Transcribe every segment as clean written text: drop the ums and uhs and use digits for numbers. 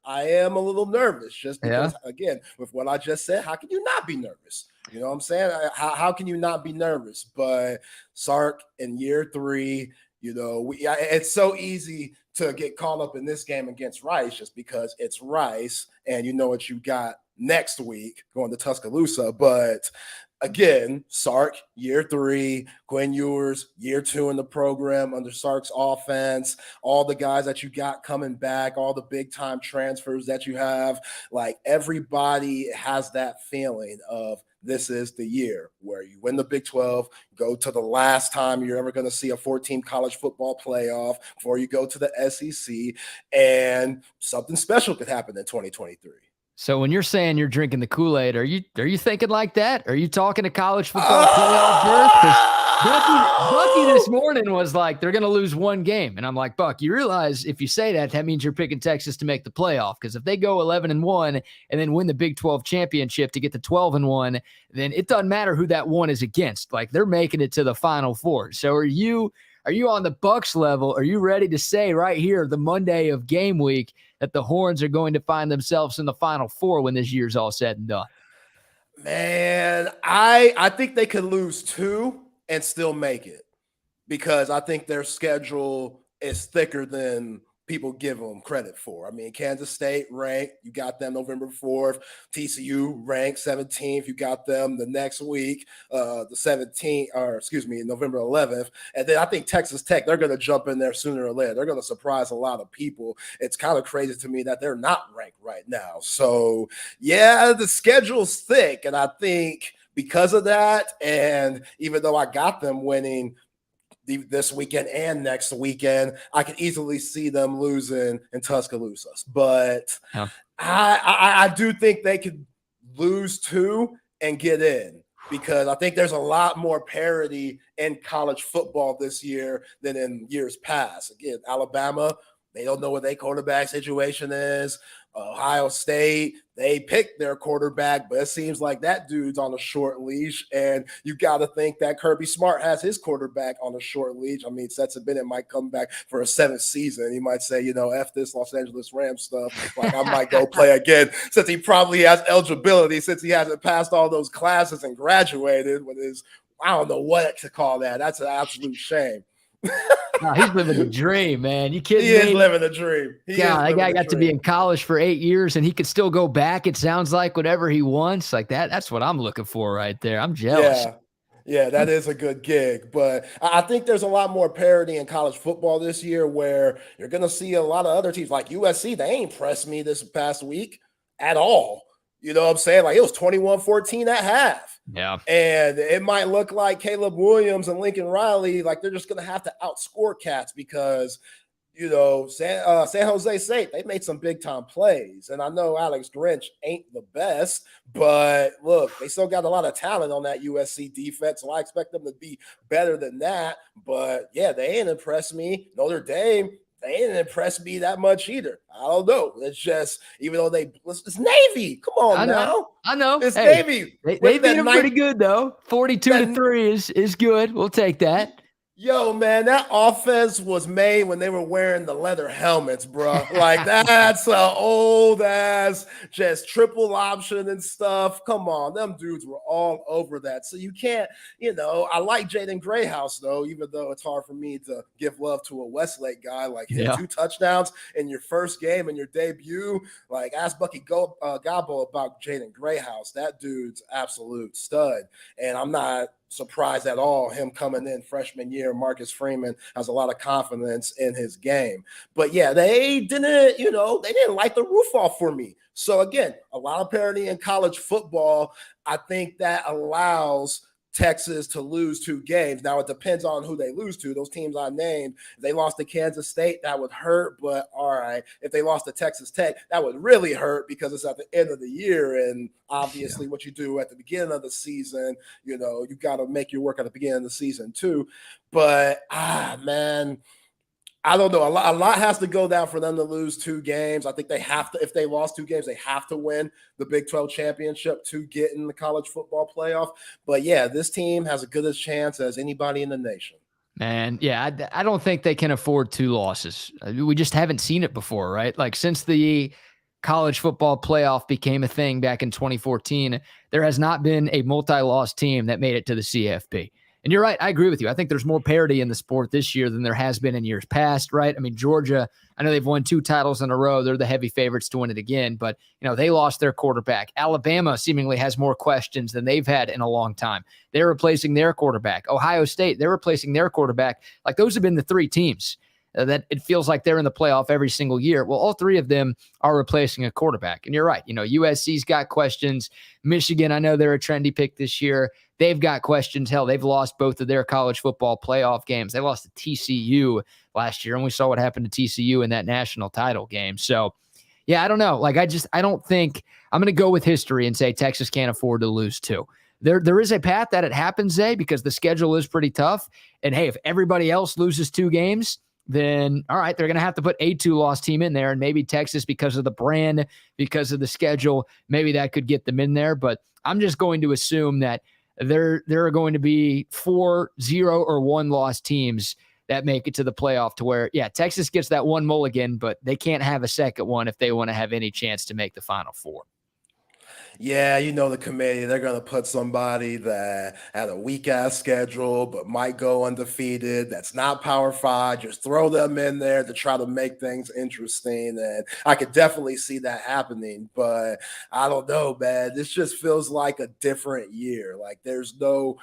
I am a little nervous just Yeah. because, again, with what I just said, how can you not be nervous? You know what I'm saying? How can you not be nervous? But Sark in year 3, it's so easy to get caught up in this game against Rice just because it's Rice and you know what you got next week going to Tuscaloosa. But again, Sark, year 3, Quinn Ewers, year 2 in the program under Sark's offense, all the guys that you got coming back, all the big time transfers that you have, like everybody has that feeling of this is the year where you win the Big 12, go to the last time you're ever going to see a 14 college football playoff before you go to the SEC, and something special could happen in 2023. So when you're saying you're drinking the Kool-Aid, are you thinking like that? Are you talking to college football playoff berth? Because Bucky this morning was like, they're going to lose one game. And I'm like, Buck, you realize if you say that, that means you're picking Texas to make the playoff. Because if they go 11-1 and then win the Big 12 championship to get to 12-1, then it doesn't matter who that one is against. Like, they're making it to the Final Four. So are you on the Bucks level? Are you ready to say right here, the Monday of game week, that the Horns are going to find themselves in the Final Four when this year's all said and done? Man, I think they could lose 2 and still make it because I think their schedule is thicker than people give them credit for. I mean, Kansas State ranked, you got them November 4th. TCU ranked 17th, you got them the next week, November 11th. And then I think Texas Tech, they're going to jump in there sooner or later. They're going to surprise a lot of people. It's kind of crazy to me that they're not ranked right now. So, yeah, the schedule's thick. And I think because of that, and even though I got them winning this weekend and next weekend, I could easily see them losing in Tuscaloosa. But yeah. I do think they could lose 2 and get in because I think there's a lot more parity in college football this year than in years past. Again, Alabama, they don't know what their quarterback situation is. Ohio State, they picked their quarterback, but it seems like that dude's on a short leash. And you got to think that Kirby Smart has his quarterback on a short leash. I mean, Stetson Bennett might come back for a 7th season. He might say, F this Los Angeles Rams stuff. Like, I might go play again since he probably has eligibility, since he hasn't passed all those classes and graduated with his, I don't know what to call that. That's an absolute shame. No, he's living the dream, man. You kidding me? He is living the dream. That guy got to be in college for 8 years, and he could still go back, it sounds like, whatever he wants. Like that. That's what I'm looking for right there. I'm jealous. Yeah, that is a good gig. But I think there's a lot more parity in college football this year where you're going to see a lot of other teams like USC. They ain't impressed me this past week at all. You know what I'm saying? Like, it was 21-14 at half. Yeah. And it might look like Caleb Williams and Lincoln Riley, like they're just going to have to outscore cats because, San Jose State, they made some big-time plays. And I know Alex Grinch ain't the best, but look, they still got a lot of talent on that USC defense, so I expect them to be better than that. But, yeah, they ain't impressed me. Notre Dame, they didn't impress me that much either. I don't know. It's just, even though it's Navy. Come on now. I know. It's Navy. They beat them pretty good, though. 42-3 is good. We'll take that. Yo, man, that offense was made when they were wearing the leather helmets, bro. Like, that's an old-ass, just triple option and stuff. Come on, them dudes were all over that. So you can't, I like Jaden Grayhouse, though, even though it's hard for me to give love to a Westlake guy. Like, hit 2 touchdowns in your first game in your debut. Like, ask Bucky Gobbo about Jaden Grayhouse. That dude's absolute stud. And I'm not surprised at all him coming in freshman year. Marcus Freeman has a lot of confidence in his game. But yeah, they didn't light the roof off for me. So again, a lot of parity in college football. I think that allows Texas to lose 2 games. Now, it depends on who they lose to. Those teams I named, if they lost to Kansas State, that would hurt. But all right, if they lost to Texas Tech, that would really hurt because it's at the end of the year. And obviously what you do at the beginning of the season, you got to make your work at the beginning of the season too. But, man, I don't know. A lot has to go down for them to lose 2 games. I think they have to, if they lost 2 games, they have to win the Big 12 championship to get in the college football playoff. But yeah, this team has as good a chance as anybody in the nation. Man, yeah, I don't think they can afford 2 losses. We just haven't seen it before, right? Like since the college football playoff became a thing back in 2014, there has not been a multi-loss team that made it to the CFP. And you're right, I agree with you. I think there's more parity in the sport this year than there has been in years past, right? I mean, Georgia, I know they've won 2 titles in a row. They're the heavy favorites to win it again, but they lost their quarterback. Alabama seemingly has more questions than they've had in a long time. They're replacing their quarterback. Ohio State, they're replacing their quarterback. Like those have been the 3 teams that it feels like they're in the playoff every single year. Well, all 3 of them are replacing a quarterback. And you're right. USC's got questions. Michigan, I know they're a trendy pick this year. They've got questions. Hell, they've lost both of their college football playoff games. They lost to TCU last year, and we saw what happened to TCU in that national title game. So, yeah, I don't know. Like, I don't think I'm going to go with history and say Texas can't afford to lose 2. There is a path that it happens, Zay, because the schedule is pretty tough. And hey, if everybody else loses 2 games, then all right, they're going to have to put a 2-loss team in there. And maybe Texas, because of the brand, because of the schedule, maybe that could get them in there. But I'm just going to assume that there are going to be 4, 0, or 1-loss teams that make it to the playoff to where, yeah, Texas gets that 1 mulligan, but they can't have a second one if they want to have any chance to make the Final Four. Yeah, the committee, they're going to put somebody that had a weak-ass schedule but might go undefeated, that's not Power 5, just throw them in there to try to make things interesting, and I could definitely see that happening, but I don't know, man. This just feels like a different year. Like there's no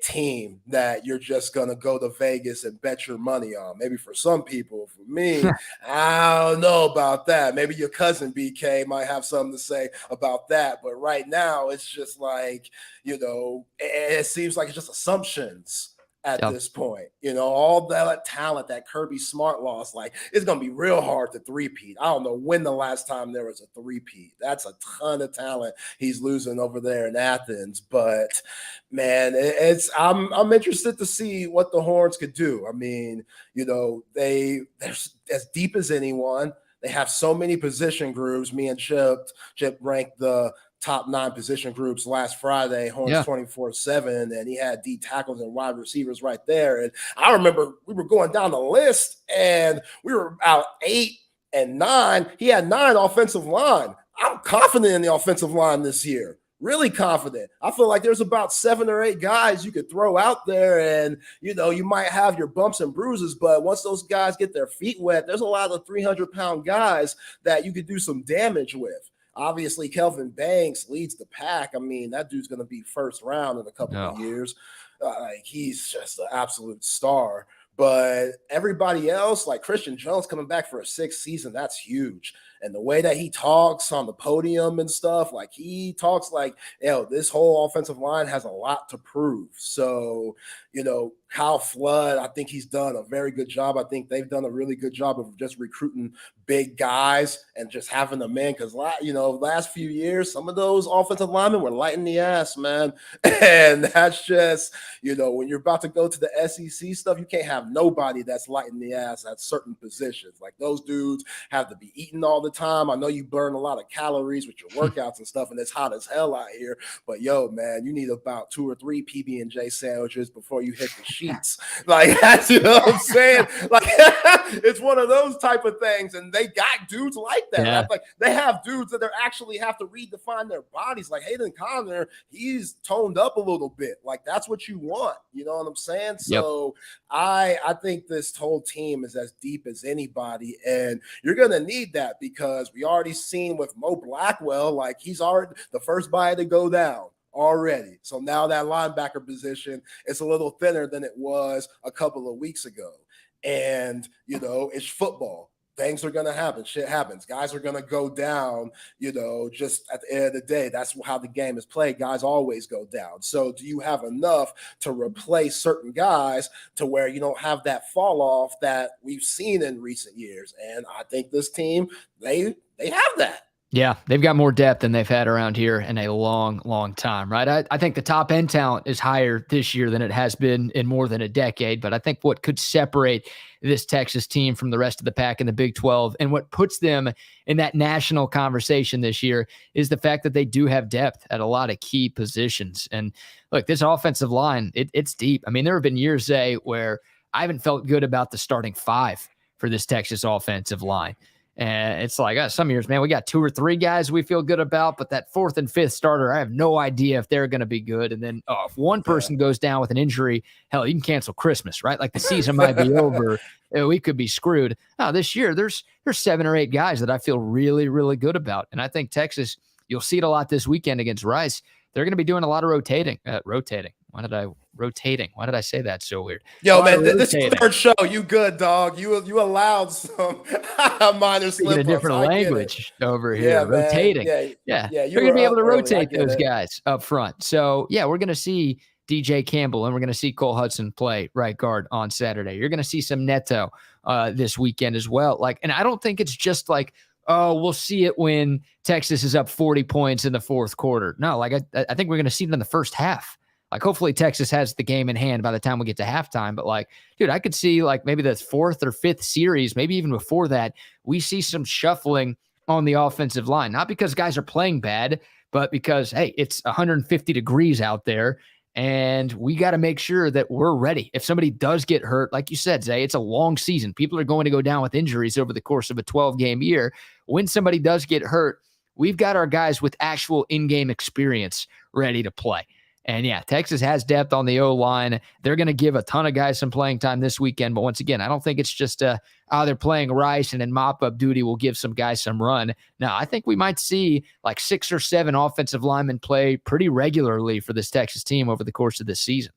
team that you're just going to go to Vegas and bet your money on. Maybe for some people. For me, I don't know about that. Maybe your cousin BK might have something to say about that. But right now, it's just like, it seems like it's just assumptions at this point. All that talent that Kirby Smart lost, like it's going to be real hard to three-peat. I don't know when the last time there was a three-peat. That's a ton of talent he's losing over there in Athens. But man, I'm interested to see what the Horns could do. I mean, they're as deep as anyone. They have so many position groups. Me and Chip ranked the top 9 position groups last Friday, Horns 24/7, and he had D tackles and wide receivers right there. And I remember we were going down the list and we were out 8 and 9. He had 9 offensive line. I'm confident in the offensive line this year. Really confident. I feel like there's about 7 or 8 guys you could throw out there, and you might have your bumps and bruises, but once those guys get their feet wet, there's a lot of 300-pound guys that you could do some damage with. Obviously, Kelvin Banks leads the pack. I mean, that dude's going to be first round in a couple of years. He's just an absolute star. But everybody else, like Christian Jones coming back for a 6th season, that's huge. And the way that he talks on the podium and stuff, like he talks like, this whole offensive line has a lot to prove. So, Kyle Flood, I think he's done a very good job. I think they've done a really good job of just recruiting big guys and just having them in. Because, last few years, some of those offensive linemen were lighting the ass, man. And that's just, when you're about to go to the SEC stuff, you can't have nobody that's lighting the ass at certain positions. Like those dudes have to be eating all the time. I know you burn a lot of calories with your workouts and stuff, and it's hot as hell out here. But man, you need about 2 or 3 PB&J sandwiches before you hit the sheets. Like that's what I'm saying. Like it's one of those type of things, and they got dudes like that. Yeah. Right? Like they have dudes that they actually have to redefine their bodies. Like Hayden Conner, he's toned up a little bit. Like that's what you want. You know what I'm saying? So I think this whole team is as deep as anybody, and you're gonna need that because we already seen with Mo Blackwell, like he's already the first buy to go down already. So now that linebacker position is a little thinner than it was a couple of weeks ago. And, it's football. Things are going to happen. Shit happens. Guys are going to go down, just at the end of the day. That's how the game is played. Guys always go down. So do you have enough to replace certain guys to where you don't have that fall off that we've seen in recent years? And I think this team, they have that. Yeah, they've got more depth than they've had around here in a long, long time, right? I think the top end talent is higher this year than it has been in more than a decade. But I think what could separate this Texas team from the rest of the pack in the Big 12 and what puts them in that national conversation this year is the fact that they do have depth at a lot of key positions. And look, this offensive line, it's deep. I mean, there have been years, Zay, where I haven't felt good about the starting five for this Texas offensive line. And it's like, some years, man, we got 2 or 3 guys we feel good about, but that 4th and 5th starter, I have no idea if they're going to be good. And then if one person goes down with an injury, hell, you can cancel Christmas, right? Like the season might be over. We could be screwed. This year, there's 7 or 8 guys that I feel really, really good about. And I think Texas, you'll see it a lot this weekend against Rice. They're going to be doing a lot of rotating. Rotating. Why did I say that so weird? Yo, man, this is the 3rd show. You good, dog. You allowed some minor slip-ups. A different language over here. Yeah, rotating. Yeah. You're going to be able to rotate those guys up front. So, yeah, we're going to see DJ Campbell and we're going to see Cole Hudson play right guard on Saturday. You're going to see some Neto this weekend as well. And I don't think it's just like, we'll see it when Texas is up 40 points in the 4th quarter. No, I think we're going to see it in the first half. Hopefully Texas has the game in hand by the time we get to halftime. But dude, I could see maybe the 4th or 5th series, maybe even before that, we see some shuffling on the offensive line. Not because guys are playing bad, but because, hey, it's 150 degrees out there. And we got to make sure that we're ready. If somebody does get hurt, like you said, Zay, it's a long season. People are going to go down with injuries over the course of a 12-game year. When somebody does get hurt, we've got our guys with actual in-game experience ready to play. And yeah, Texas has depth on the O-line. They're going to give a ton of guys some playing time this weekend. But once again, I don't think it's just they're playing Rice and then mop-up duty will give some guys some run. No, I think we might see 6 or 7 offensive linemen play pretty regularly for this Texas team over the course of this season.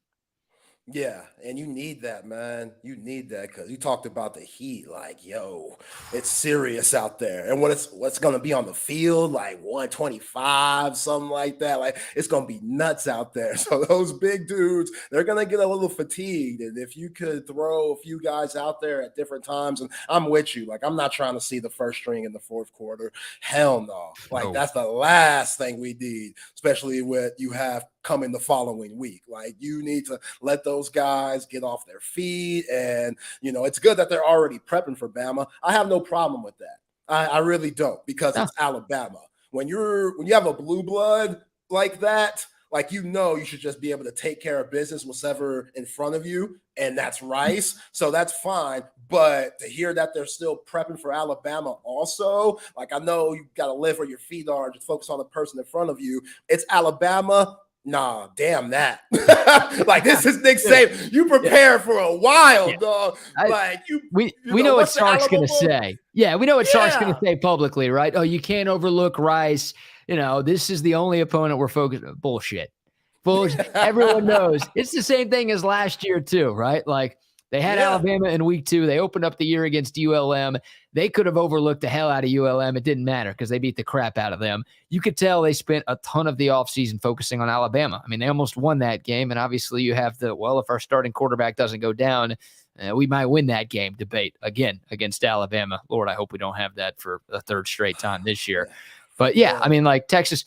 Yeah, and you need that, man. You need that because you talked about the heat. It's serious out there. And what's going to be on the field, 125, something like that. It's going to be nuts out there. So those big dudes, they're going to get a little fatigued. And if you could throw a few guys out there at different times, and I'm with you. I'm not trying to see the first string in the 4th quarter. Hell no. That's the last thing we need, especially when you have coming the following week. You need to let those guys get off their feet. And, it's good that they're already prepping for Bama. I have no problem with that. I really don't, because it's Alabama. When you have a blue blood like that, you should just be able to take care of business whatever in front of you. And that's Rice. So that's fine. But to hear that they're still prepping for Alabama also, I know you got to live where your feet are, just focus on the person in front of you. It's Alabama. Nah, damn that. This is Nick Saban. You prepare for a while, dog. We know what Sark's going to say. Yeah, we know what Sark's going to say publicly, right? Oh, you can't overlook Rice. This is the only opponent we're focused on. Bullshit. Everyone knows. It's the same thing as last year too, right? They had Alabama in week 2. They opened up the year against ULM. They could have overlooked the hell out of ULM. It didn't matter because they beat the crap out of them. You could tell they spent a ton of the offseason focusing on Alabama. I mean, they almost won that game. And obviously you have if our starting quarterback doesn't go down, we might win that game debate again against Alabama. Lord, I hope we don't have that for a 3rd straight time this year. But yeah, I mean, Texas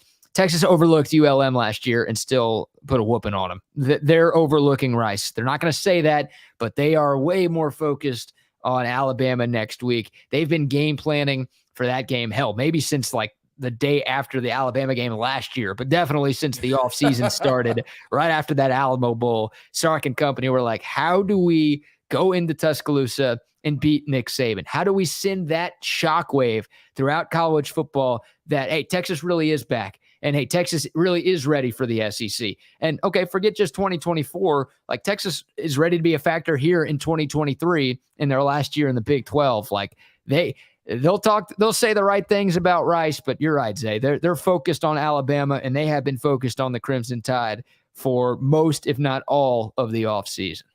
overlooked ULM last year and still put a whooping on them. They're overlooking Rice. They're not going to say that, but they are way more focused on Alabama next week. They've been game planning for that game, hell, maybe since the day after the Alabama game last year, but definitely since the offseason started, right after that Alamo Bowl. Sark and company were like, how do we go into Tuscaloosa and beat Nick Saban? How do we send that shockwave throughout college football that, hey, Texas really is back? And hey, Texas really is ready for the SEC. And okay, forget just 2024. Texas is ready to be a factor here in 2023 in their last year in the Big 12. They'll say the right things about Rice, but you're right, Zay. They're focused on Alabama, and they have been focused on the Crimson Tide for most, if not all, of the offseason.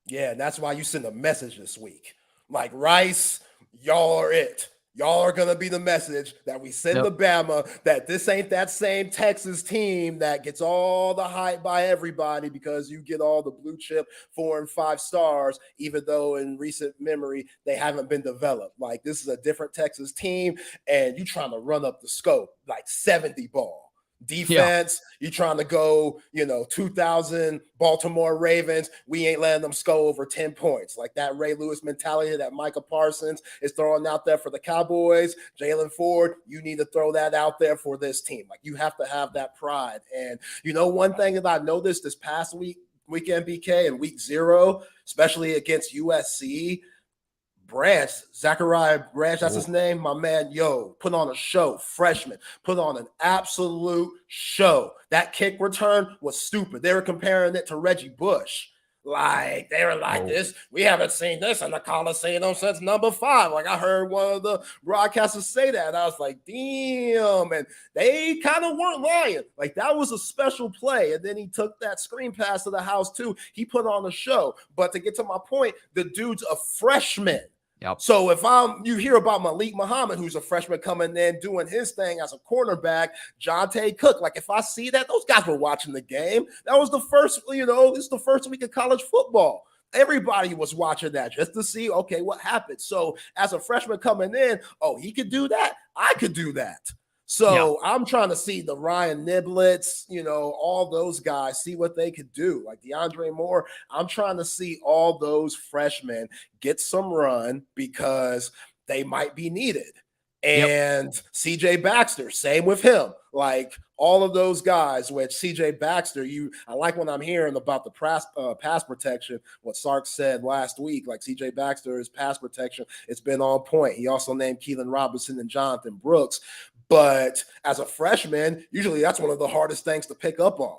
Yeah, and that's why you send a message this week. Rice, y'all are it. Y'all are going to be the message that we send to Bama, that this ain't that same Texas team that gets all the hype by everybody because you get all the blue chip 4 and 5 stars, even though in recent memory they haven't been developed. Like, this is a different Texas team, and you trying to run up the scope like 70 ball. Defense, you trying to go, 2000 Baltimore Ravens. We ain't letting them score over 10 points. Like that Ray Lewis mentality that Micah Parsons is throwing out there for the Cowboys. Jalen Ford, you need to throw that out there for this team. Like, you have to have that pride. And, one thing that I noticed this past weekend, BK, in week 0, especially against USC, Zachariah Branch, that's his name, my man, put on a show, freshman, put on an absolute show. That kick return was stupid. They were comparing it to Reggie Bush. Like, they were like, this, we haven't seen this in the Coliseum since number 5. Like, I heard one of the broadcasters say that. I was like, damn. And they kind of weren't lying. Like, that was a special play. And then he took that screen pass to the house, too. He put on a show. But to get to my point, the dude's a freshman. Yep. So if you hear about Malik Muhammad, who's a freshman coming in doing his thing as a cornerback, Jonte Cook, like, if I see that, those guys were watching the game. That was the first, this is the first week of college football. Everybody was watching that just to see, okay, what happened. So as a freshman coming in, he could do that. I could do that. So I'm trying to see the Ryan Niblets, all those guys, see what they could do. Like DeAndre Moore, I'm trying to see all those freshmen get some run because they might be needed. And CJ Baxter, same with him. Like, all of those guys, which CJ Baxter, I like when I'm hearing about the pass protection, what Sark said last week. Like, CJ Baxter's pass protection, it's been on point. He also named Keelan Robinson and Jonathan Brooks. But as a freshman, usually that's one of the hardest things to pick up on,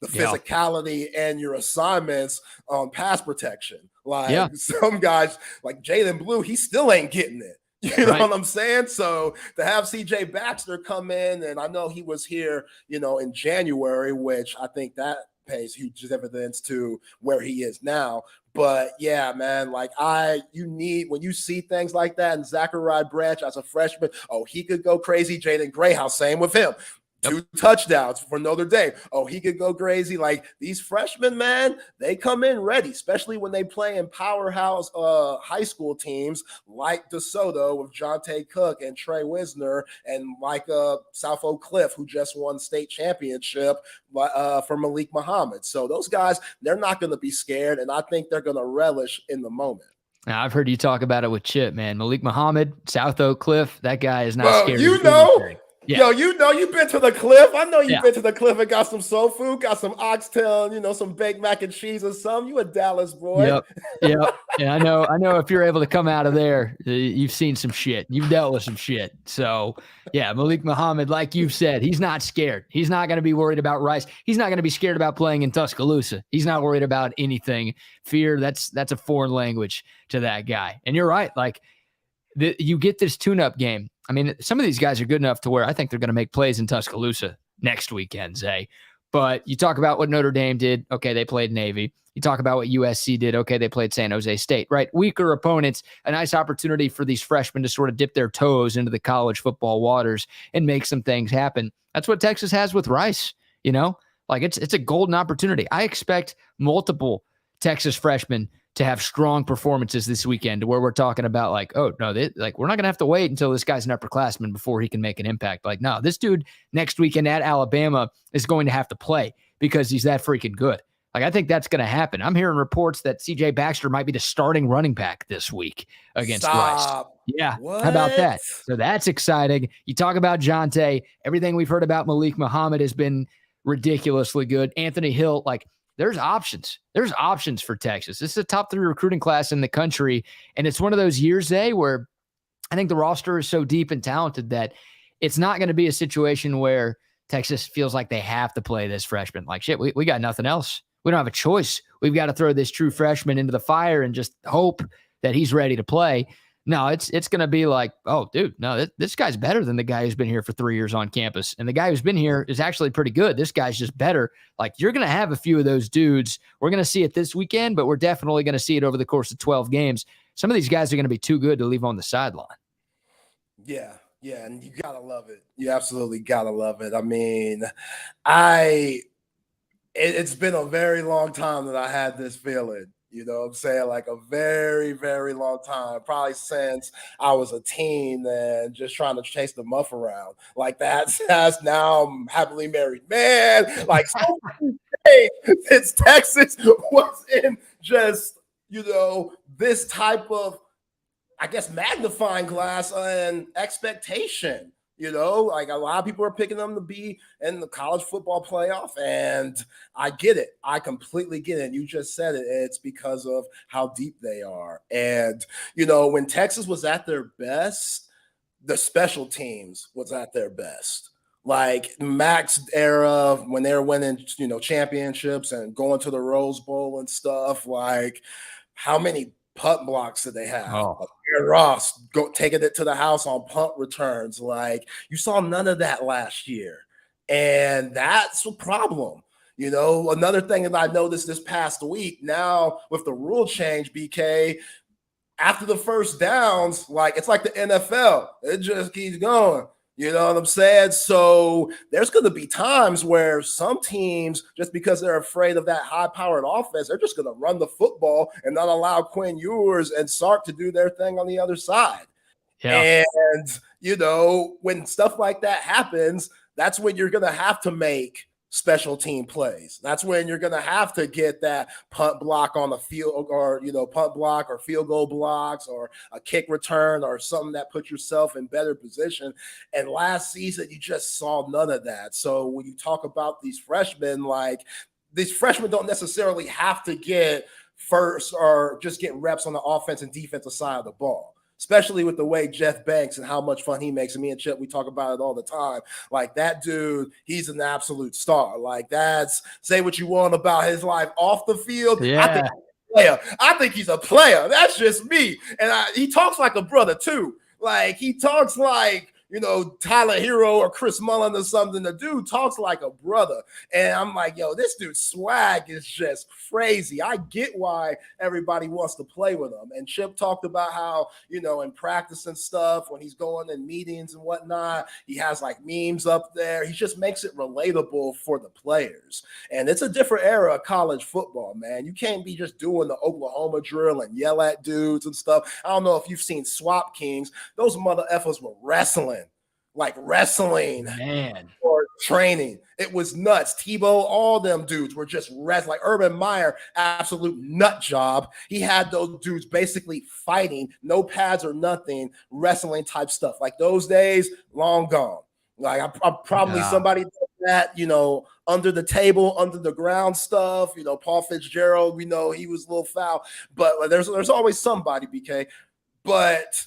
the physicality and your assignments on pass protection. Like, some guys, like Jalen Blue, he still ain't getting it. You know what I'm saying? So to have CJ Baxter come in, and I know he was here, in January, which I think that pays huge dividends to where he is now. But yeah, man, like when you see things like that, and Zachariah Branch as a freshman, he could go crazy. Jaden Grayhouse, same with him. 2 touchdowns for Notre Dame. He could go crazy. Like, these freshmen, man, they come in ready, especially when they play in powerhouse high school teams like DeSoto with Jonte Cook and Trey Wisner, and like South Oak Cliff, who just won state championship for Malik Muhammad. So those guys, they're not going to be scared, and I think they're going to relish in the moment. Now, I've heard you talk about it with Chip, man. Malik Muhammad, South Oak Cliff, that guy is not scared. Yeah. You've been to the Cliff. I know you've been to the Cliff and got some soul food, got some oxtail, some baked mac and cheese or something. You a Dallas boy. Yep. Yeah, I know if you're able to come out of there, you've seen some shit. You've dealt with some shit. So, yeah, Malik Muhammad, like you've said, he's not scared. He's not going to be worried about Rice. He's not going to be scared about playing in Tuscaloosa. He's not worried about anything. Fear, that's a foreign language to that guy. And you're right. Like, you get this tune-up game. I mean, some of these guys are good enough to where I think they're going to make plays in Tuscaloosa next weekend, Zay. But you talk about what Notre Dame did. Okay, they played Navy. You talk about what USC did. Okay, they played San Jose State, right? Weaker opponents, a nice opportunity for these freshmen to sort of dip their toes into the college football waters and make some things happen. That's what Texas has with Rice, Like, it's a golden opportunity. I expect multiple Texas freshmen to have strong performances this weekend, where we're talking about like, we're not going to have to wait until this guy's an upperclassman before he can make an impact. Like, no, this dude next weekend at Alabama is going to have to play because he's that freaking good. Like, I think that's going to happen. I'm hearing reports that CJ Baxter might be the starting running back this week against Rice. Yeah. What? How about that? So that's exciting. You talk about Jonte. Everything we've heard about Malik Muhammad has been ridiculously good. Anthony Hill, like, there's options. There's options for Texas. This is a top 3 recruiting class in the country. And it's one of those years, where I think the roster is so deep and talented that it's not going to be a situation where Texas feels like they have to play this freshman. Like, shit, we got nothing else. We don't have a choice. We've got to throw this true freshman into the fire and just hope that he's ready to play. No, it's going to be like, oh, dude, no, this guy's better than the guy who's been here for 3 years on campus. And the guy who's been here is actually pretty good. This guy's just better. Like, you're going to have a few of those dudes. We're going to see it this weekend, but we're definitely going to see it over the course of 12 games. Some of these guys are going to be too good to leave on the sideline. Yeah, yeah, and you gotta love it. You absolutely gotta love it. I mean, it's been a very long time that I had this feeling. You know what I'm saying? Like a very, very long time. Probably since I was a teen and just trying to chase the muff around. Like that's now I'm happily married man. Like so many days since Texas was in just, this type of, I guess, magnifying glass and expectation. Like a lot of people are picking them to be in the college football playoff, and I get it. I completely get it. You just said it. It's because of how deep they are. And, when Texas was at their best, the special teams was at their best. Like Mac's era when they were winning, championships and going to the Rose Bowl and stuff. Like, how many punt blocks did they have? Oh. Ross taking it to the house on punt returns. Like, you saw none of that last year. And that's a problem. Another thing that I noticed this past week, now with the rule change, BK, after the first downs, like it's like the NFL, it just keeps going. You know what I'm saying? So there's going to be times where some teams, just because they're afraid of that high-powered offense, they're just going to run the football and not allow Quinn Ewers and Sark to do their thing on the other side. Yeah. And, when stuff like that happens, that's when you're going to have to make special team plays. That's when you're going to have to get that punt block on the field, or, punt block or field goal blocks or a kick return or something that puts yourself in better position. And last season, you just saw none of that. So when you talk about these freshmen, like these freshmen don't necessarily have to get first or just get reps on the offense and defensive side of the ball. Especially with the way Jeff Banks and how much fun he makes. And me and Chip, we talk about it all the time. Like, that dude, he's an absolute star. Like, say what you want about his life off the field. Yeah. I think he's a player. That's just me. And he talks like a brother too. Like, he talks like, Tyler Hero or Chris Mullen or something. The dude talks like a brother. And I'm like, yo, this dude's swag is just crazy. I get why everybody wants to play with him. And Chip talked about how, in practice and stuff, when he's going in meetings and whatnot, he has like memes up there. He just makes it relatable for the players. And it's a different era of college football, man. You can't be just doing the Oklahoma drill and yell at dudes and stuff. I don't know if you've seen Swap Kings. Those mother effers were wrestling. Like wrestling, man, or training. It was nuts. Tebow, all them dudes were just wrestling. Like Urban Meyer, absolute nut job. He had those dudes basically fighting, no pads or nothing, wrestling type stuff. Like those days, long gone. Like I'm probably somebody that, under the table, under the ground stuff. Paul Fitzgerald, we know he was a little foul, but there's always somebody, BK. But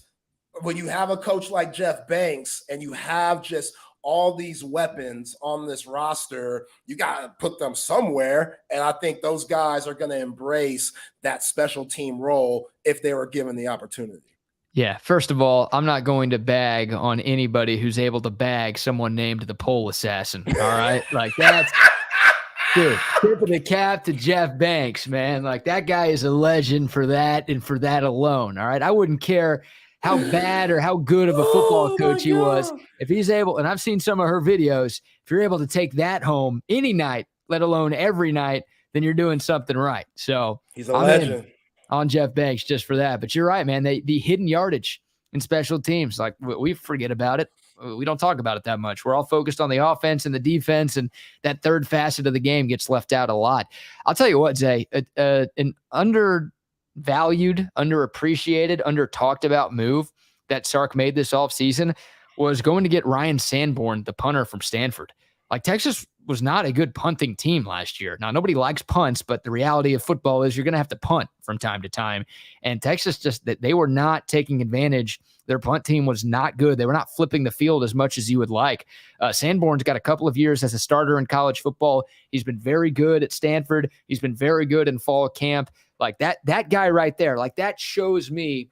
when you have a coach like Jeff Banks and you have just all these weapons on this roster, you got to put them somewhere. And I think those guys are going to embrace that special team role if they were given the opportunity. Yeah, first of all, I'm not going to bag on anybody who's able to bag someone named the Pole Assassin. All right? Like, that's dude, tip of the cap to Jeff Banks, man. Like, that guy is a legend for that and for that alone. All right. I wouldn't care how bad or how good of a football coach he was. If he's able, and I've seen some of her videos, if you're able to take that home any night, let alone every night, then you're doing something right. So he's a legend on Jeff Banks just for that. But you're right, man. The hidden yardage in special teams, like we forget about it. We don't talk about it that much. We're all focused on the offense and the defense, and that third facet of the game gets left out a lot. I'll tell you what, Zay, an undervalued, underappreciated, under-talked about move that Sark made this offseason was going to get Ryan Sanborn, the punter from Stanford. Like, Texas was not a good punting team last year. Now, nobody likes punts, but the reality of football is you're going to have to punt from time to time. And Texas they were not taking advantage. Their punt team was not good. They were not flipping the field as much as you would like. Sanborn's got a couple of years as a starter in college football. He's been very good at Stanford. He's been very good in fall camp. Like that guy right there, like that shows me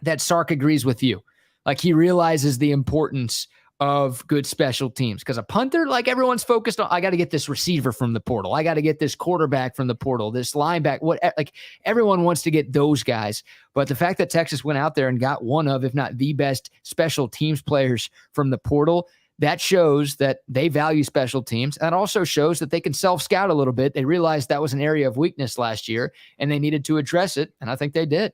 that Sark agrees with you. Like, he realizes the importance of good special teams. Because a punter, like everyone's focused on, I got to get this receiver from the portal. I got to get this quarterback from the portal, this linebacker, like everyone wants to get those guys. But the fact that Texas went out there and got one of, if not the best special teams players from the portal, that shows that they value special teams. And also shows that they can self-scout a little bit. They realized that was an area of weakness last year and they needed to address it. And I think they did.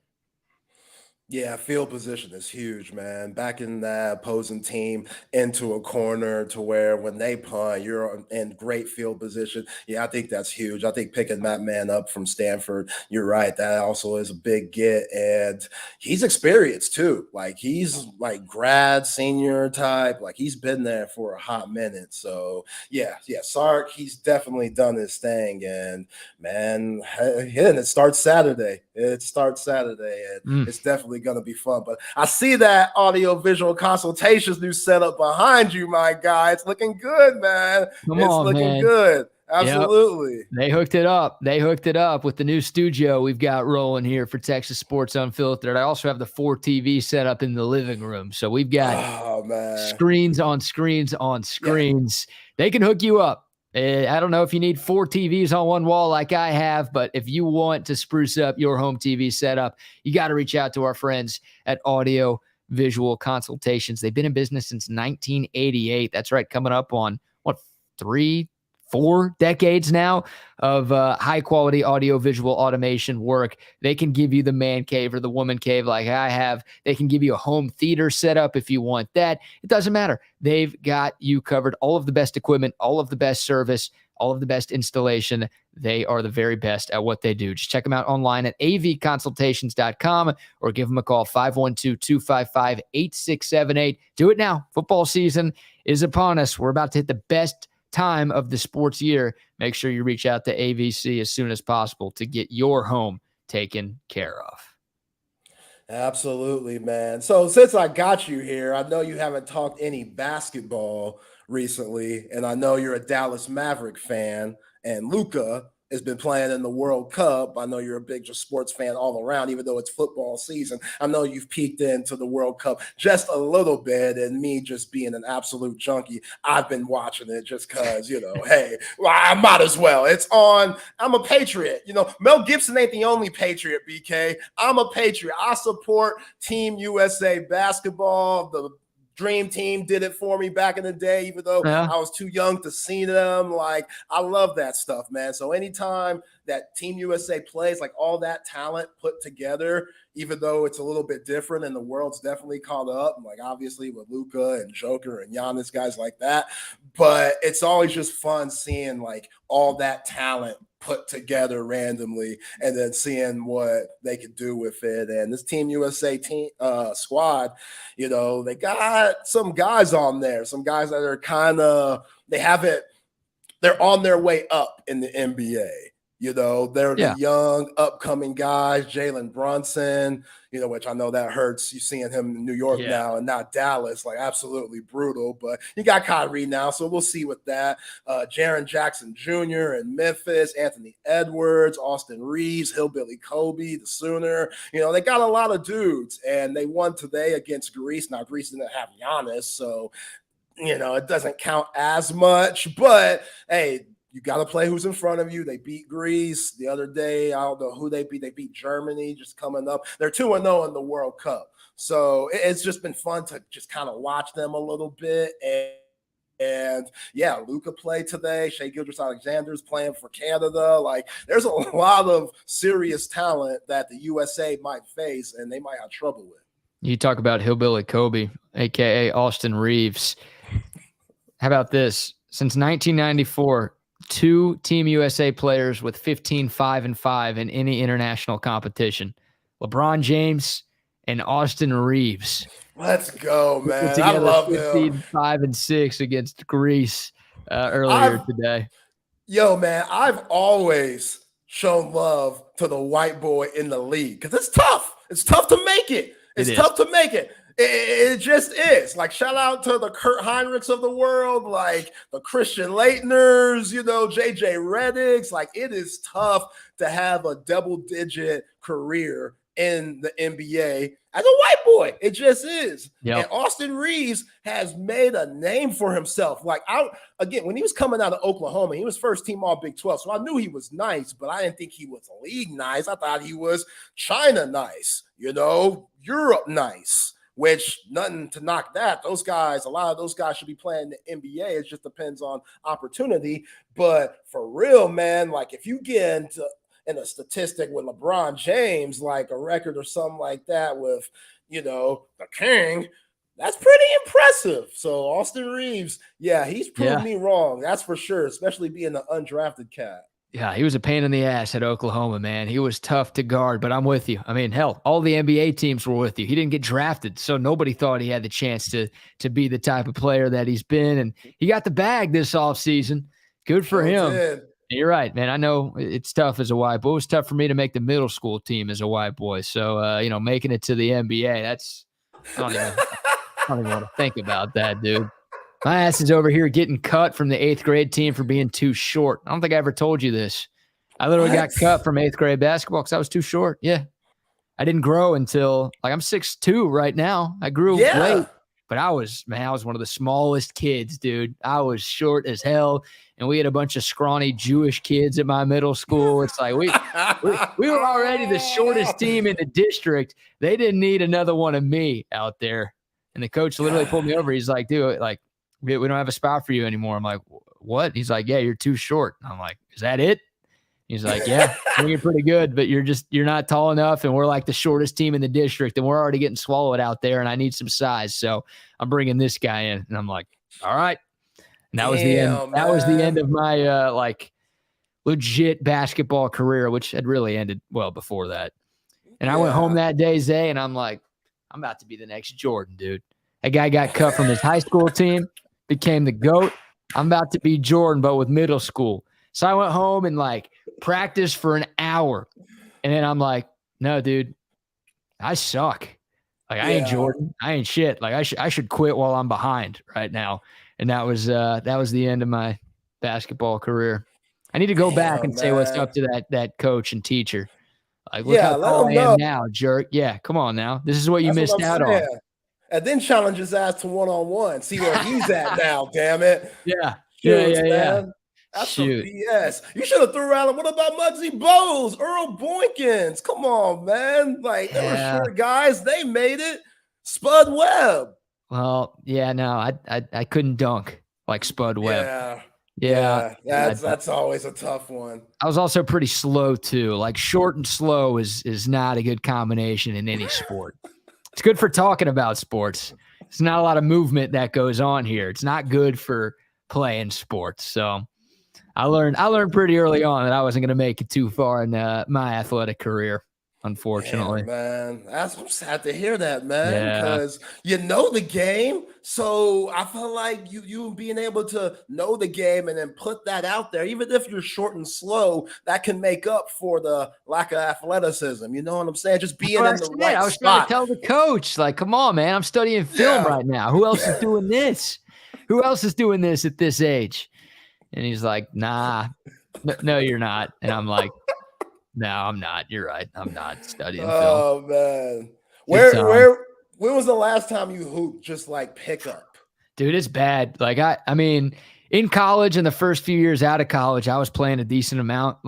Yeah, field position is huge, man. Backing that opposing team into a corner to where when they punt, you're in great field position. Yeah, I think that's huge. I think picking that man up from Stanford, you're right. That also is a big get. And he's experienced too. Like he's like grad senior type. Like he's been there for a hot minute. So yeah, Sark, he's definitely done his thing. And man, and it starts Saturday. And it's definitely going to be fun. But I see that audio visual consultations new setup behind you, my guy. It's looking good, man. It's looking good. Absolutely. Yep. They hooked it up. They hooked it up with the new studio we've got rolling here for Texas Sports Unfiltered. I also have the 4 TV set up in the living room. So we've got screens on screens on screens. Yeah. They can hook you up. I don't know if you need 4 TVs on one wall like I have, but if you want to spruce up your home TV setup, you got to reach out to our friends at Audio Visual Consultations. They've been in business since 1988. That's right, coming up on, 3-4 decades now of high-quality audio-visual automation work. They can give you the man cave or the woman cave like I have. They can give you a home theater setup if you want that. It doesn't matter. They've got you covered. All of the best equipment, all of the best service, all of the best installation. They are the very best at what they do. Just check them out online at avconsultations.com or give them a call, 512-255-8678. Do it now. Football season is upon us. We're about to hit the best time of the sports year. Make sure you reach out to AVC as soon as possible to get your home taken care of. Absolutely, man. So since I got you here, I know you haven't talked any basketball recently, and I know you're a Dallas Maverick fan, and Luka has been playing in the World Cup. I know you're a big just sports fan all around, even though it's football season. I know you've peeked into the World Cup just a little bit, and me just being an absolute junkie, I've been watching it just because, hey, well, I might as well. It's on. I'm a Patriot. Mel Gibson ain't the only Patriot, BK. I'm a Patriot. I support Team USA basketball. The Dream Team did it for me back in the day, even though I was too young to see them. Like, I love that stuff, man. So anytime that Team USA plays, like all that talent put together, even though it's a little bit different and the world's definitely caught up, like obviously with Luka and Joker and Giannis, guys like that. But it's always just fun seeing like all that talent put together randomly and then seeing what they could do with it. And this Team USA squad, they got some guys on there, some guys that are they're on their way up in the NBA. They're the young upcoming guys, Jalen Brunson, which I know that hurts. You seeing him in New York now and not Dallas, like absolutely brutal. But you got Kyrie now, so we'll see with that. Jaren Jackson Jr. in Memphis, Anthony Edwards, Austin Reeves, Hillbilly Kobe, the Sooner. They got a lot of dudes, and they won today against Greece. Now, Greece didn't have Giannis, so, it doesn't count as much. But, hey, you got to play who's in front of you. They beat Greece the other day. I don't know who they beat. They beat Germany just coming up. They're 2-0 in the World Cup. So it's just been fun to just kind of watch them a little bit. And Luka played today. Shai Gilgeous-Alexander's playing for Canada. Like, there's a lot of serious talent that the USA might face and they might have trouble with. You talk about Hillbilly Kobe, a.k.a. Austin Reeves. How about this? Since 1994, 2 Team USA players with 15-5-5 in any international competition. LeBron James and Austin Reeves. Let's go, man. I love 15-5-6 against Greece earlier today. Yo, man, I've always shown love to the white boy in the league because it's tough. It's tough to make it. It's tough to make it. It just is. Like, shout out to the Kurt Heinrichs of the world, like the Christian Leitners, JJ Redick's. Like, it is tough to have a double-digit career in the NBA as a white boy. It just is. Yep. And Austin Reeves has made a name for himself. Like, again, when he was coming out of Oklahoma, he was first team all Big 12. So I knew he was nice, but I didn't think he was league nice. I thought he was China nice, Europe nice, which nothing to knock that. Those guys, a lot of those guys should be playing the NBA. It just depends on opportunity. But for real, man, like if you get into in a statistic with LeBron James, like a record or something like that with, the king, that's pretty impressive. So Austin Reeves, yeah, he's proved me wrong. That's for sure, especially being an undrafted cat. Yeah, he was a pain in the ass at Oklahoma, man. He was tough to guard, but I'm with you. I mean, hell, all the NBA teams were with you. He didn't get drafted, so nobody thought he had the chance to be the type of player that he's been, and he got the bag this offseason. Good for him. You're right, man. I know it's tough as a white boy. It was tough for me to make the middle school team as a white boy. So, making it to the NBA, I don't even want to think about that, dude. My ass is over here getting cut from the 8th grade team for being too short. I don't think I ever told you this. I literally got cut from 8th grade basketball because I was too short. Yeah. I didn't grow until, I'm 6'2" right now. I grew late, but I was one of the smallest kids, dude. I was short as hell. And we had a bunch of scrawny Jewish kids at my middle school. It's like we were already the shortest team in the district. They didn't need another one of me out there. And the coach literally pulled me over. He's like, dude, we don't have a spot for you anymore. I'm like, what? He's like, yeah, you're too short. I'm like, is that it? He's like, yeah, you're pretty good, but you're not tall enough. And we're like the shortest team in the district and we're already getting swallowed out there. And I need some size. So I'm bringing this guy in. And I'm like, all right. And that was the end. Man. That was the end of my legit basketball career, which had really ended well before that. And I went home that day, Zay, and I'm like, I'm about to be the next Jordan, dude. That guy got cut from his high school team, became the GOAT. I'm about to be Jordan, but with middle school. So I went home and practiced for an hour. And then I'm like, no, dude, I suck. I ain't Jordan. I ain't shit. I should quit while I'm behind right now. And that was the end of my basketball career. I need to go back and say what's up to that coach and teacher. Look how tall I am now, jerk. Yeah, come on now. This is what you missed out on. And then challenge his ass to one-on-one. See where he's at now, damn it. Yeah. Yeah. That's some BS. You should have threw around. What about Muggsy Bogues, Earl Boykins? Come on, man. They were short guys. They made it. Spud Webb. Well, yeah, no, I couldn't dunk like Spud Webb. Yeah. That's always a tough one. I was also pretty slow too. Short and slow is not a good combination in any sport. It's good for talking about sports. It's not a lot of movement that goes on here. It's not good for playing sports. So I learned pretty early on that I wasn't going to make it too far in my athletic career, unfortunately. Damn, man. I'm sad to hear that, man, because you know the game. So I feel like you being able to know the game and then put that out there, even if you're short and slow, that can make up for the lack of athleticism. You know what I'm saying? Just being in the right spot. I was trying to tell the coach, come on, man, I'm studying film right now. Who else is doing this? Who else is doing this at this age? And he's like, nah, no, you're not. And I'm like, no, I'm not. You're right. I'm not studying film. Oh, man. When was the last time you hooped just pickup? Dude, it's bad. I mean, in college and the first few years out of college, I was playing a decent amount,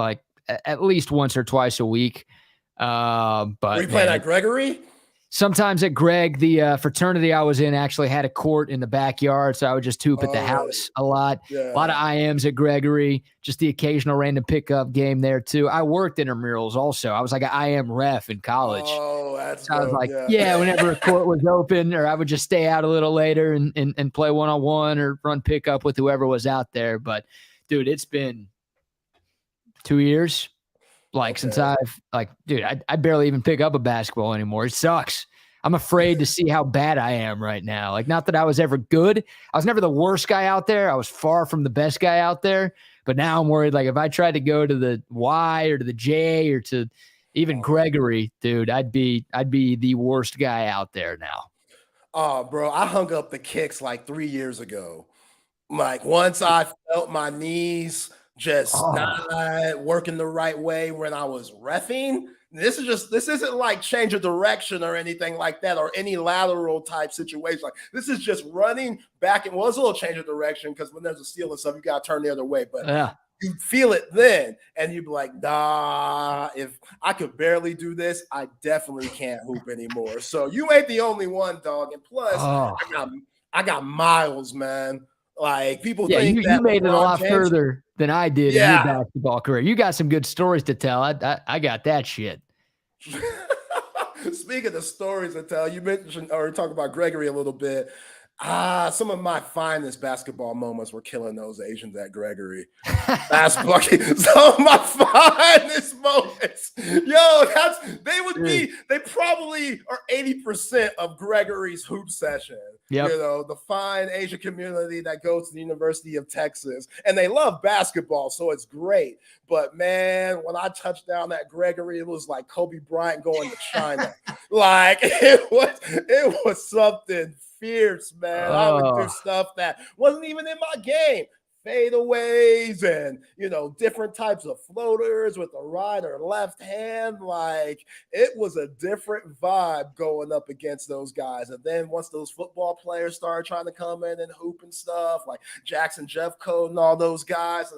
at least once or twice a week. But were you playing at Gregory? Sometimes at Greg, the fraternity I was in actually had a court in the backyard, so I would just hoop at the house a lot. Yeah. A lot of IMs at Gregory, just the occasional random pickup game there too. I worked intramurals also. I was like an IM ref in college. Oh, that's so I was whenever a court was open, or I would just stay out a little later and play one-on-one or run pickup with whoever was out there. But, dude, it's been 2 years. Since I've I barely even pick up a basketball anymore. It sucks. I'm afraid to see how bad I am right now. Not that I was ever good. I was never the worst guy out there. I was far from the best guy out there. But now I'm worried, if I tried to go to the Y or to the J or to even Gregory, dude, I'd be the worst guy out there now. Oh, bro, I hung up the kicks 3 years ago. Once I felt my knees just Oh, not working the right way when I was reffing. This isn't like change of direction or anything like that, or any lateral type situation. Like this is just running back, and was a little change of direction because when there's a steal and stuff, you gotta turn the other way. But yeah. you feel it then, and you'd be like, nah, if I could barely do this, I definitely can't hoop anymore. So you ain't the only one, dog. And plus, Oh, I got miles, man. Like people yeah. think You that made it a LeBron lot James, further than I did in your yeah. basketball career. You got some good stories to tell. I got that shit. Speaking of stories to tell, you mentioned or talk about Gregory a little bit. Some of my finest basketball moments were killing those Asians at Gregory. That's Bucky. Some of my finest moments. Yo, they probably are 80% of Gregory's hoop session. Yep. You know, the fine Asian community that goes to the University of Texas. And they love basketball, so it's great. But man, when I touched down at Gregory, it was like Kobe Bryant going to China. Like it was something fierce, man. I would do stuff that wasn't even in my game. Fadeaways and different types of floaters with the right or left hand. Like it was a different vibe going up against those guys. And then once those football players started trying to come in and hoop and stuff, like Jackson Jeffcoat and all those guys,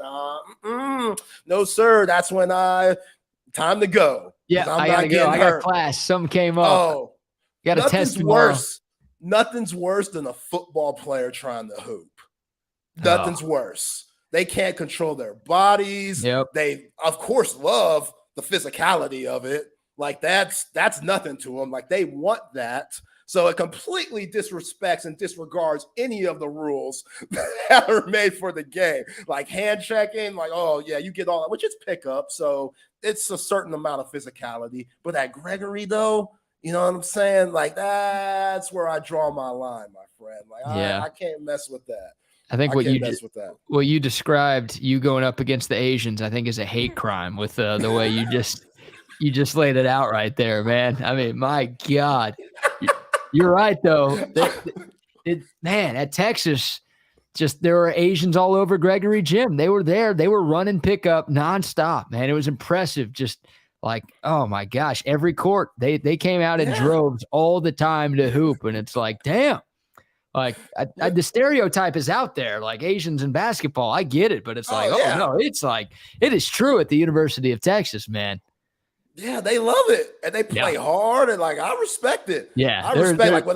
no sir, that's when time to go. Yeah, I gotta go. I got class. Something came up. Oh, got a test tomorrow. Nothing's worse than a football player trying to hoop. Nothing's worse. They can't control their bodies. Yep. They, of course, love the physicality of it. Like that's nothing to them. Like they want that. So it completely disrespects and disregards any of the rules that are made for the game. Like hand checking, like, oh yeah, you get all that, which is pickup. So it's a certain amount of physicality. But at Gregory, though, you know what I'm saying? Like that's where I draw my line, my friend. Like I can't mess with that. I think what you described, you going up against the Asians, I think is a hate crime with the way you just laid it out right there, man. I mean, my God, you're right though. Man, at Texas, there were Asians all over Gregory Gym. They were there. They were running pickup nonstop, man. It was impressive. Just like, oh my gosh, every court they came out in droves all the time to hoop, and it's like, damn. Like the stereotype is out there, like Asians in basketball. I get it, but it's no, it's like it is true at the University of Texas, man. Yeah, they love it and they play hard, and like I respect it. Yeah, I respect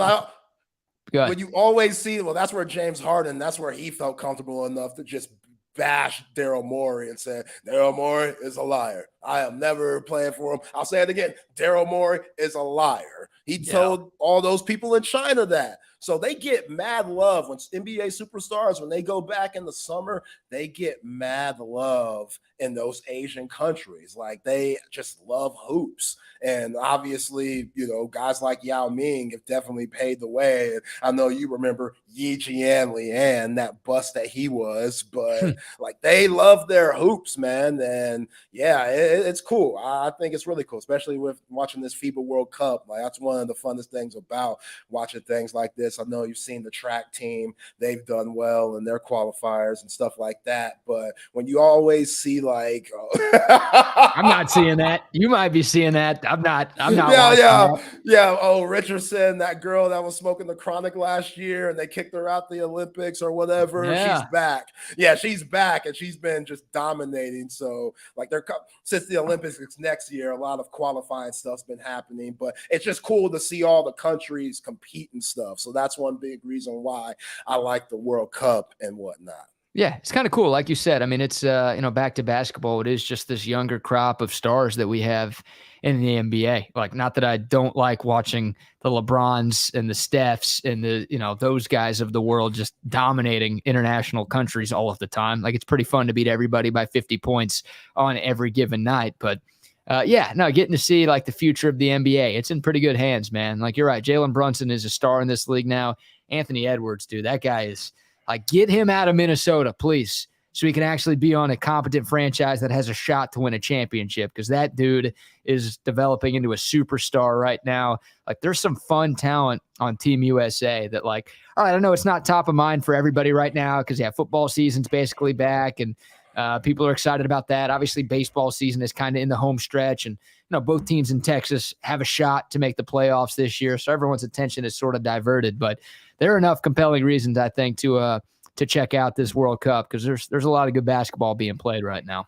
when you always see. Well, that's where James Harden. That's where he felt comfortable enough to just bash Daryl Morey and say Daryl Morey is a liar. I am never playing for him. I'll say it again. Daryl Morey is a liar. He told all those people in China that. So they get mad love when NBA superstars, when they go back in the summer, they get mad love in those Asian countries. Like they just love hoops. And obviously, guys like Yao Ming have definitely paved the way. And I know you remember Yi Jian Lian, that bust that he was, but like they love their hoops, man. And yeah, it's cool. I think it's really cool, especially with watching this FIBA World Cup. Like that's one of the funnest things about watching things like this. I know you've seen the track team. They've done well in their qualifiers and stuff like that. But when you always see like I'm not seeing that. You might be seeing that. I'm not. Yeah. Oh, Richardson, that girl that was smoking the chronic last year and they kicked her out the Olympics or whatever. Yeah. She's back. Yeah, she's back and she's been just dominating. So like since the Olympics next year, a lot of qualifying stuff's been happening, but it's just cool to see all the countries compete and stuff. So that's one big reason why I like the World Cup and whatnot. Yeah, it's kind of cool. Like you said, I mean, it's, back to basketball. It is just this younger crop of stars that we have in the NBA. Like, not that I don't like watching the LeBrons and the Stephs and those guys of the world just dominating international countries all of the time. Like, it's pretty fun to beat everybody by 50 points on every given night. But getting to see like the future of the NBA, it's in pretty good hands, man. Like, you're right. Jalen Brunson is a star in this league now. Anthony Edwards, dude, that guy is like, get him out of Minnesota, please, so he can actually be on a competent franchise that has a shot to win a championship, because that dude is developing into a superstar right now. Like, there's some fun talent on Team USA that, like, all right, I know it's not top of mind for everybody right now because, football season's basically back and People are excited about that. Obviously, baseball season is kind of in the home stretch, and both teams in Texas have a shot to make the playoffs this year, so everyone's attention is sort of diverted. But there are enough compelling reasons, I think, to check out this World Cup, because there's a lot of good basketball being played right now.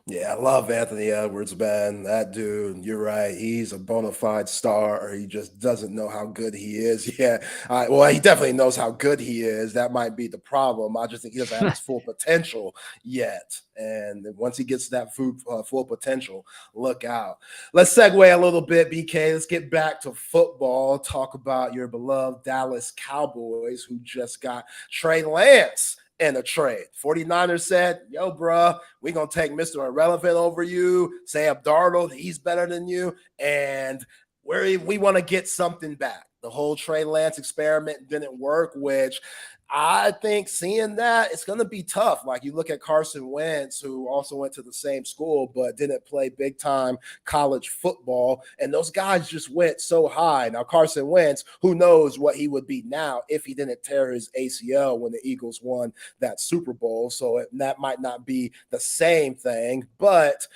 Yeah, I love Anthony Edwards, man. That dude, you're right. He's a bona fide star, or he just doesn't know how good he is. Yeah. Well, he definitely knows how good he is. That might be the problem. I just think he doesn't have his full potential yet. And once he gets to that full potential, look out. Let's segue a little bit, BK. Let's get back to football. Talk about your beloved Dallas Cowboys, who just got Trey Lance in a trade. 49ers said, yo, bruh, we're going to take Mr. Irrelevant over you. Sam Darnold, he's better than you. And we want to get something back. The whole Trey Lance experiment didn't work, which I think seeing that, it's going to be tough. Like, you look at Carson Wentz, who also went to the same school but didn't play big-time college football, and those guys just went so high. Now, Carson Wentz, who knows what he would be now if he didn't tear his ACL when the Eagles won that Super Bowl, so that might not be the same thing, but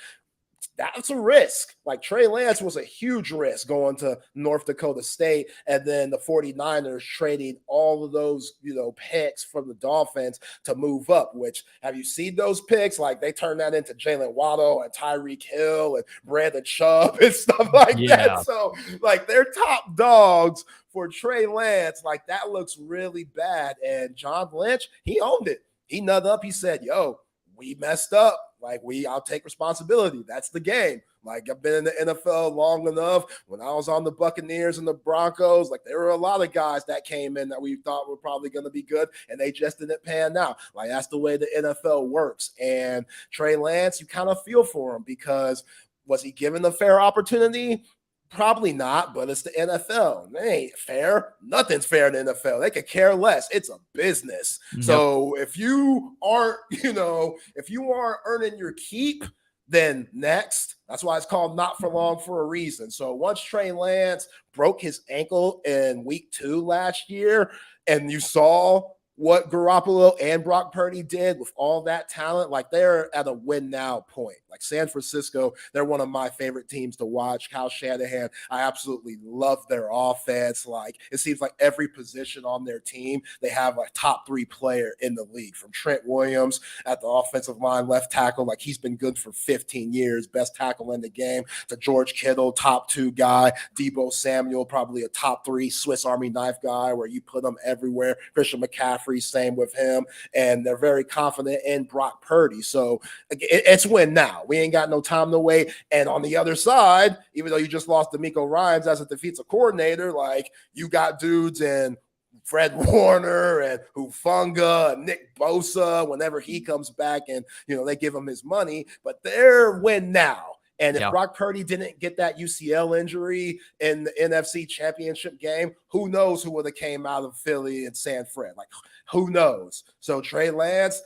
that's a risk. Like, Trey Lance was a huge risk going to North Dakota State, and then the 49ers trading all of those, picks from the Dolphins to move up, which, have you seen those picks? Like, they turned that into Jalen Waddle and Tyreek Hill and Brandon Chubb and stuff like that. So, like, they're top dogs for Trey Lance. Like, that looks really bad. And John Lynch, he owned it. He nutted up. He said, yo, we messed up. Like, I'll take responsibility. That's the game. Like, I've been in the NFL long enough. When I was on the Buccaneers and the Broncos, like, there were a lot of guys that came in that we thought were probably going to be good, and they just didn't pan out. Like, that's the way the NFL works. And Trey Lance, you kind of feel for him, because was he given a fair opportunity? Probably not, but it's the NFL. They ain't fair. Nothing's fair in the NFL. They could care less. It's a business. Yep. So if you aren't, if you aren't earning your keep, then next. That's why it's called not for long for a reason. So once Trey Lance broke his ankle in week 2 last year, and you saw what Garoppolo and Brock Purdy did with all that talent, like, they're at a win now point. Like, San Francisco, they're one of my favorite teams to watch. Kyle Shanahan, I absolutely love their offense. Like, it seems like every position on their team, they have a top 3 player in the league, from Trent Williams at the offensive line, left tackle, like, he's been good for 15 years, best tackle in the game, to George Kittle, top 2 guy, Deebo Samuel, probably a top 3 Swiss Army knife guy where you put him everywhere, Christian McCaffrey, same with him, and they're very confident in Brock Purdy. So it's win now. We ain't got no time to wait. And on the other side, even though you just lost D'Amico Ryans as a defensive coordinator, like, you got dudes in Fred Warner and Hufanga and Nick Bosa whenever he comes back, and they give him his money, but they're win now. And if Brock Purdy didn't get that UCL injury in the NFC Championship game, who knows who would have came out of Philly and San Fran? Like, who knows? So Trey Lance,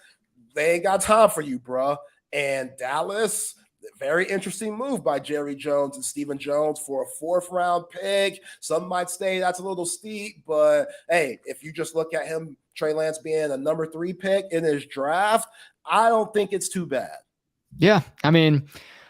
they ain't got time for you, bro. And Dallas, very interesting move by Jerry Jones and Stephen Jones for a 4th-round pick. Some might say that's a little steep, but hey, if you just look at him, Trey Lance being a number 3 pick in his draft, I don't think it's too bad. Yeah, I mean,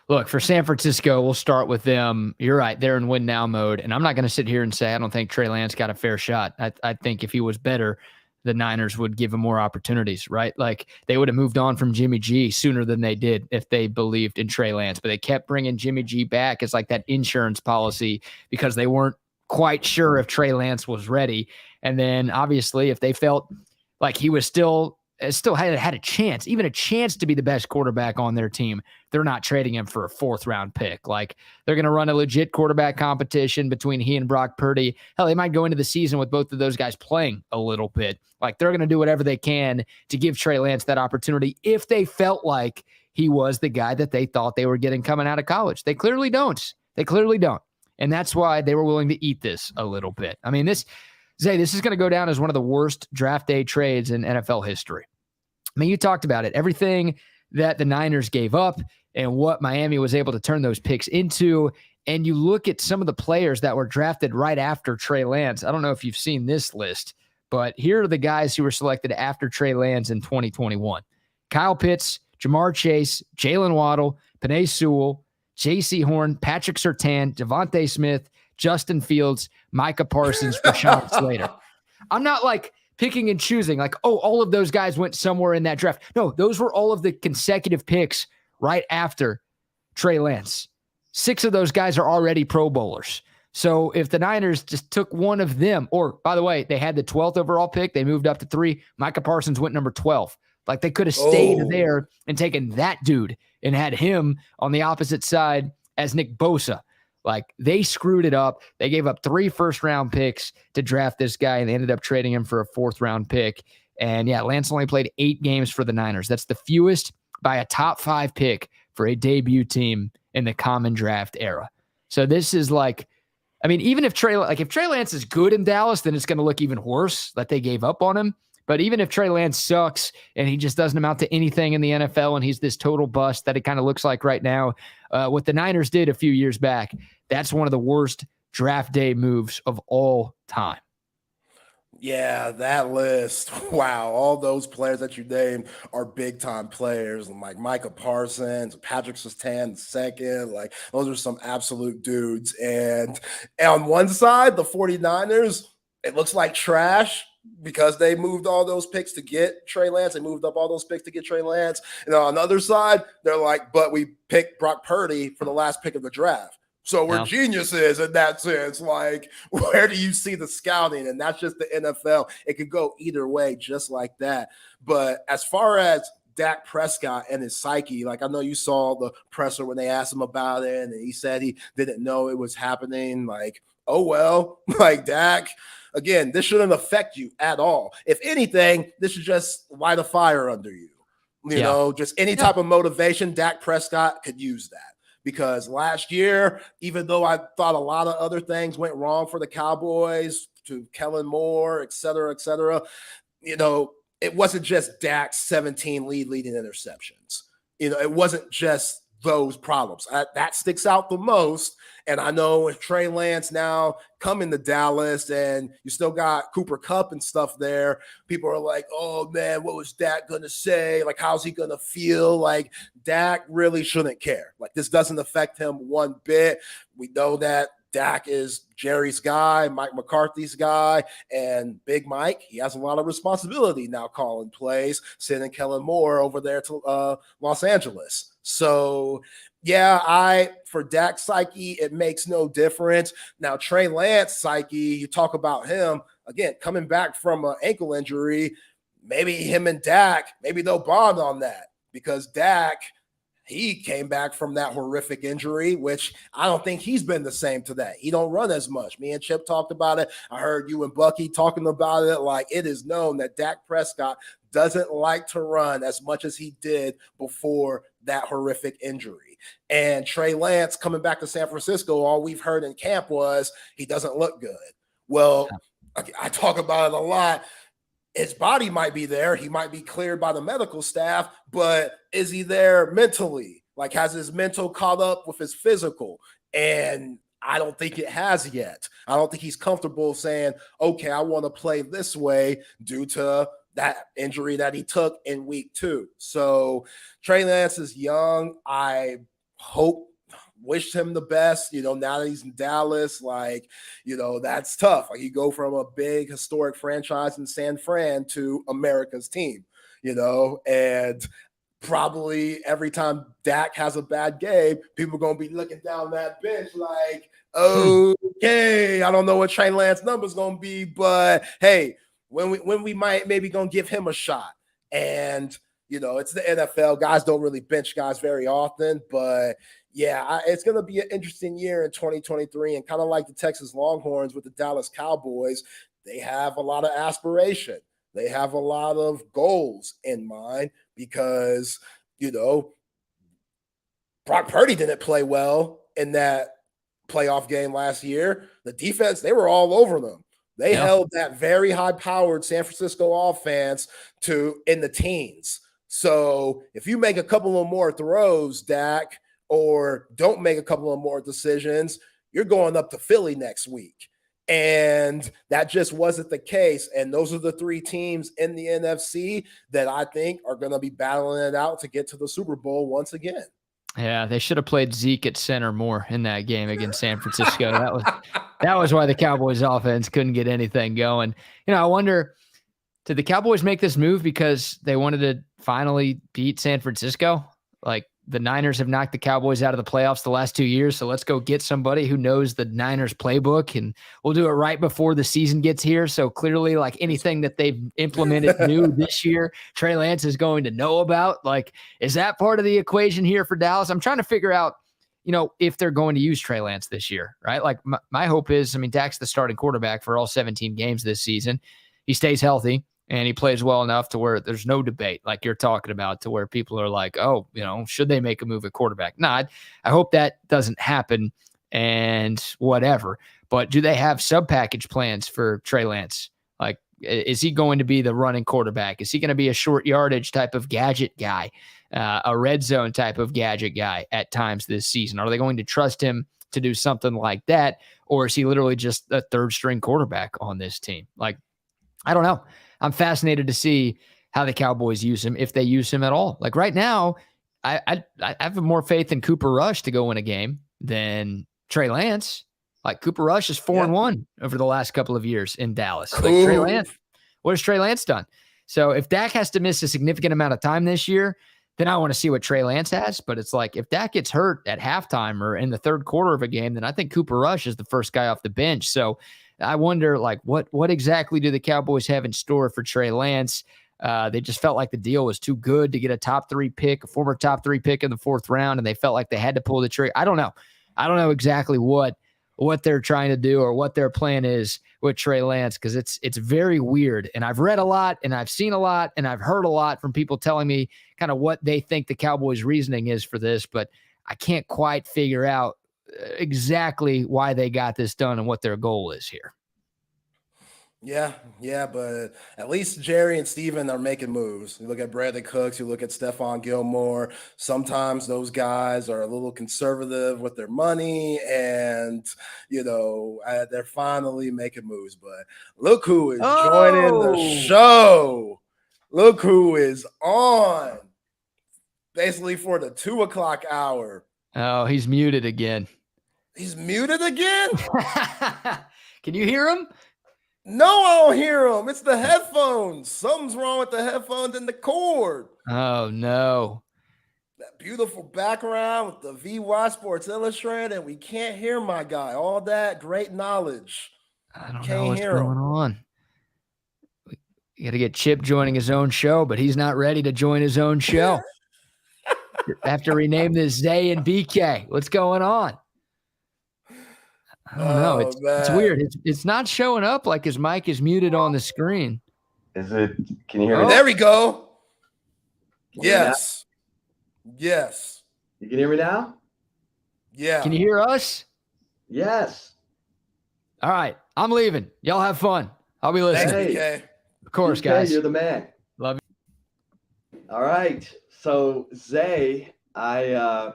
look, for San Francisco, we'll start with them. You're right. They're in win now mode. And I'm not going to sit here and say I don't think Trey Lance got a fair shot. I think if he was better, the Niners would give him more opportunities, right? Like, they would have moved on from Jimmy G sooner than they did if they believed in Trey Lance. But they kept bringing Jimmy G back as like that insurance policy, because they weren't quite sure if Trey Lance was ready. And then obviously, if they felt like he was still had a chance, even a chance to be the best quarterback on their team, they're not trading him for a 4th-round pick. Like, they're going to run a legit quarterback competition between he and Brock Purdy. Hell, they might go into the season with both of those guys playing a little bit. Like, they're going to do whatever they can to give Trey Lance that opportunity if they felt like he was the guy that they thought they were getting coming out of college. They clearly don't. And that's why they were willing to eat this a little bit. I mean, this is going to go down as one of the worst draft day trades in NFL history. I mean, you talked about it. Everything that the Niners gave up and what Miami was able to turn those picks into. And you look at some of the players that were drafted right after Trey Lance. I don't know if you've seen this list, but here are the guys who were selected after Trey Lance in 2021. Kyle Pitts, Jamar Chase, Jalen Waddle, Penei Sewell, J.C. Horn, Patrick Surtain, Devontae Smith, Justin Fields, Micah Parsons, Rashawn Slater. I'm not like picking and choosing like, oh, all of those guys went somewhere in that draft. No, those were all of the consecutive picks right after Trey Lance. 6 of those guys are already Pro Bowlers. So if the Niners just took one of them, or by the way, they had the 12th overall pick, they moved up to 3. Micah Parsons went number 12. Like they could have stayed there and taken that dude and had him on the opposite side as Nick Bosa. Like they screwed it up. They gave up 3 first-round picks to draft this guy, and they ended up trading him for a 4th-round pick. And yeah, Lance only played 8 games for the Niners. That's the fewest by a top 5 pick for a debut team in the common draft era. So this is like, I mean, even if Trey Lance is good in Dallas, then it's going to look even worse that they gave up on him. But even if Trey Lance sucks and he just doesn't amount to anything in the NFL and he's this total bust that it kind of looks like right now, what the Niners did a few years back, that's one of the worst draft day moves of all time. Yeah, that list. Wow. All those players that you named are big time players. Like Micah Parsons, Patrick Surtain II. Like those are some absolute dudes. And on one side, the 49ers, it looks like trash because they moved all those picks to get Trey Lance. They moved up all those picks to get Trey Lance. And on the other side, they're like, but we picked Brock Purdy for the last pick of the draft. So we're geniuses in that sense. Like, where do you see the scouting? And that's just the NFL. It could go either way, just like that. But as far as Dak Prescott and his psyche, like I know you saw the presser when they asked him about it, and he said he didn't know it was happening. Like, oh, well, like Dak, again, this shouldn't affect you at all. If anything, this should just light a fire under you. You know, just any type of motivation, Dak Prescott could use that. Because last year, even though I thought a lot of other things went wrong for the Cowboys, to Kellen Moore, et cetera, you know, it wasn't just Dak's 17 leading interceptions. You know, it wasn't just those problems. That sticks out the most. And I know with Trey Lance now coming to Dallas and you still got Cooper Kupp and stuff there, people are like, oh, man, what was Dak going to say? Like, how's he going to feel? Like, Dak really shouldn't care. Like, this doesn't affect him one bit. We know that Dak is Jerry's guy, Mike McCarthy's guy, and Big Mike, he has a lot of responsibility now calling plays, sending Kellen Moore over there to Los Angeles. So, yeah, for Dak's psyche, it makes no difference. Now, Trey Lance psyche, you talk about him, again, coming back from an ankle injury, maybe him and Dak, maybe they'll bond on that because Dak, he came back from that horrific injury, which I don't think he's been the same today. He don't run as much. Me and Chip talked about it. I heard you and Bucky talking about it. Like, it is known that Dak Prescott doesn't like to run as much as he did before that horrific injury. And Trey Lance coming back to San Francisco, all we've heard in camp was he doesn't look good. Well, I talk about it a lot. His body might be there. He might be cleared by the medical staff, but is he there mentally? Like, has his mental caught up with his physical? And I don't think it has yet. I don't think he's comfortable saying, okay, I want to play this way due to that injury that he took in week 2. So Trey Lance is young. I wish him the best, you know, now that he's in Dallas, like, you know, that's tough. Like, you go from a big historic franchise in San Fran to America's team, you know, and probably every time Dak has a bad game, people are going to be looking down that bench like, okay, I don't know what Trey Lance number is going to be, but hey, when we might maybe going to give him a shot. And, you know, it's the NFL. Guys don't really bench guys very often, but yeah, it's going to be an interesting year in 2023. And kind of like the Texas Longhorns with the Dallas Cowboys, they have a lot of aspiration. They have a lot of goals in mind because, you know, Brock Purdy didn't play well in that playoff game last year. The defense, they were all over them. They held that very high-powered San Francisco offense in the teens. So if you make a couple of more throws, Dak, or don't make a couple of more decisions, you're going up to Philly next week. And that just wasn't the case. And those are the three teams in the NFC that I think are going to be battling it out to get to the Super Bowl once again. Yeah, they should have played Zeke at center more in that game against San Francisco. That was why the Cowboys offense couldn't get anything going. I wonder, did the Cowboys make this move because they wanted to finally beat San Francisco? Like, the Niners have knocked the Cowboys out of the playoffs the last 2 years, so let's go get somebody who knows the Niners playbook, and we'll do it right before the season gets here. So clearly, like, anything that they've implemented new this year, Trey Lance is going to know about. Like, is that part of the equation here for Dallas? I'm trying to figure out, if they're going to use Trey Lance this year, right? Like, my hope is, Dak's the starting quarterback for all 17 games this season. He stays healthy. And he plays well enough to where there's no debate, like you're talking about, to where people are like, oh, should they make a move at quarterback? No, I hope that doesn't happen and whatever. But do they have sub-package plans for Trey Lance? Like, is he going to be the running quarterback? Is he going to be a short yardage type of gadget guy, a red zone type of gadget guy at times this season? Are they going to trust him to do something like that? Or is he literally just a third-string quarterback on this team? Like, I don't know. I'm fascinated to see how the Cowboys use him, if they use him at all. Like, right now, I have more faith in Cooper Rush to go win a game than Trey Lance. Like, Cooper Rush is 4-1 over the last couple of years in Dallas. Cool. Like, Trey Lance, what has Trey Lance done? So if Dak has to miss a significant amount of time this year, then I want to see what Trey Lance has. But it's like, if Dak gets hurt at halftime or in the third quarter of a game, then I think Cooper Rush is the first guy off the bench. So I wonder, like, what exactly do the Cowboys have in store for Trey Lance? They just felt like the deal was too good to get a former top three pick in the fourth round, and they felt like they had to pull the trigger. I don't know. I don't know exactly what they're trying to do or what their plan is with Trey Lance, because it's very weird. And I've read a lot, and I've seen a lot, and I've heard a lot from people telling me kind of what they think the Cowboys' reasoning is for this, but I can't quite figure out exactly why they got this done and what their goal is here. Yeah, but at least Jerry and Steven are making moves. You look at Bradley Cooks, you look at Stephon Gilmore. Sometimes those guys are a little conservative with their money, and they're finally making moves. But look who is joining the show. Look who is on, basically for the 2:00 hour. Oh, he's muted again. He's muted again? Can you hear him? No, I don't hear him. It's the headphones. Something's wrong with the headphones and the cord. Oh, no. That beautiful background with the VY Sports Illustrated, and we can't hear my guy. All that great knowledge. I don't know what's going on. We got to get Chip joining his own show, but he's not ready to join his own show. Have to rename this Zay and BK. What's going on? I don't know. It's weird. It's not showing up like his mic is muted on the screen. Is it? Can you hear me? There we go. Yes. Yes. You can hear me now? Yeah. Can you hear us? Yes. All right. I'm leaving. Y'all have fun. I'll be listening. Thanks, BK. Of course, BK, guys. You're the man. Love you. All right. So, Zay, I've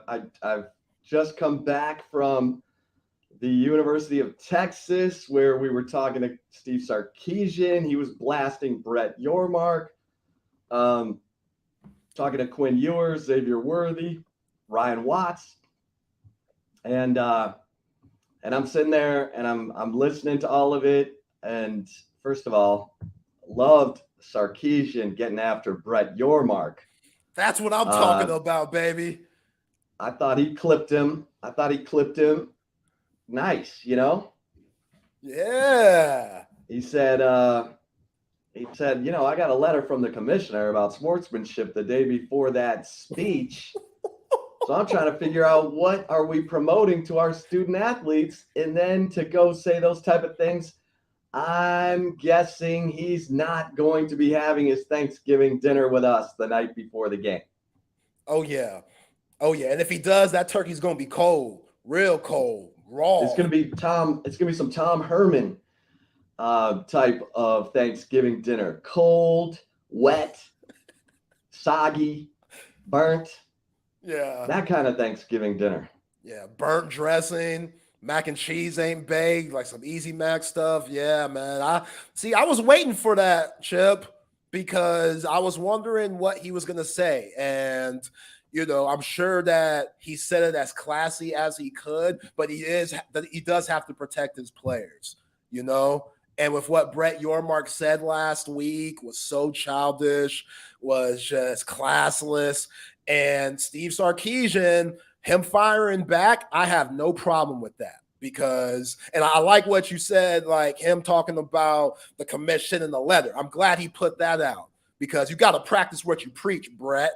just come back from the University of Texas, where we were talking to Steve Sarkisian. He was blasting Brett Yormark, talking to Quinn Ewers, Xavier Worthy, Ryan Watts, and I'm sitting there and I'm listening to all of it. And first of all, loved Sarkisian getting after Brett Yormark. That's what I'm talking about, baby. I thought he clipped him. Nice, Yeah. He said, I got a letter from the commissioner about sportsmanship the day before that speech. So I'm trying to figure out, what are we promoting to our student athletes? And then to go say those type of things, I'm guessing he's not going to be having his Thanksgiving dinner with us the night before the game. Oh, yeah. And if he does, that turkey's going to be cold, real cold, raw. It's going to be some Tom Herman type of Thanksgiving dinner. Cold, wet, soggy, burnt. Yeah. That kind of Thanksgiving dinner. Yeah. Burnt dressing, Mac and cheese ain't baked, like some easy mac stuff. Yeah, man. I was waiting for that, Chip, because I was wondering what he was gonna say. And I'm sure that he said it as classy as he could, but he does have to protect his players, you know. And with what Brett Yormark said last week was so childish, was just classless. And Steve Sarkisian, him firing back, I have no problem with that because, and I like what you said, like him talking about the commission and the letter. I'm glad he put that out because you got to practice what you preach, Brett.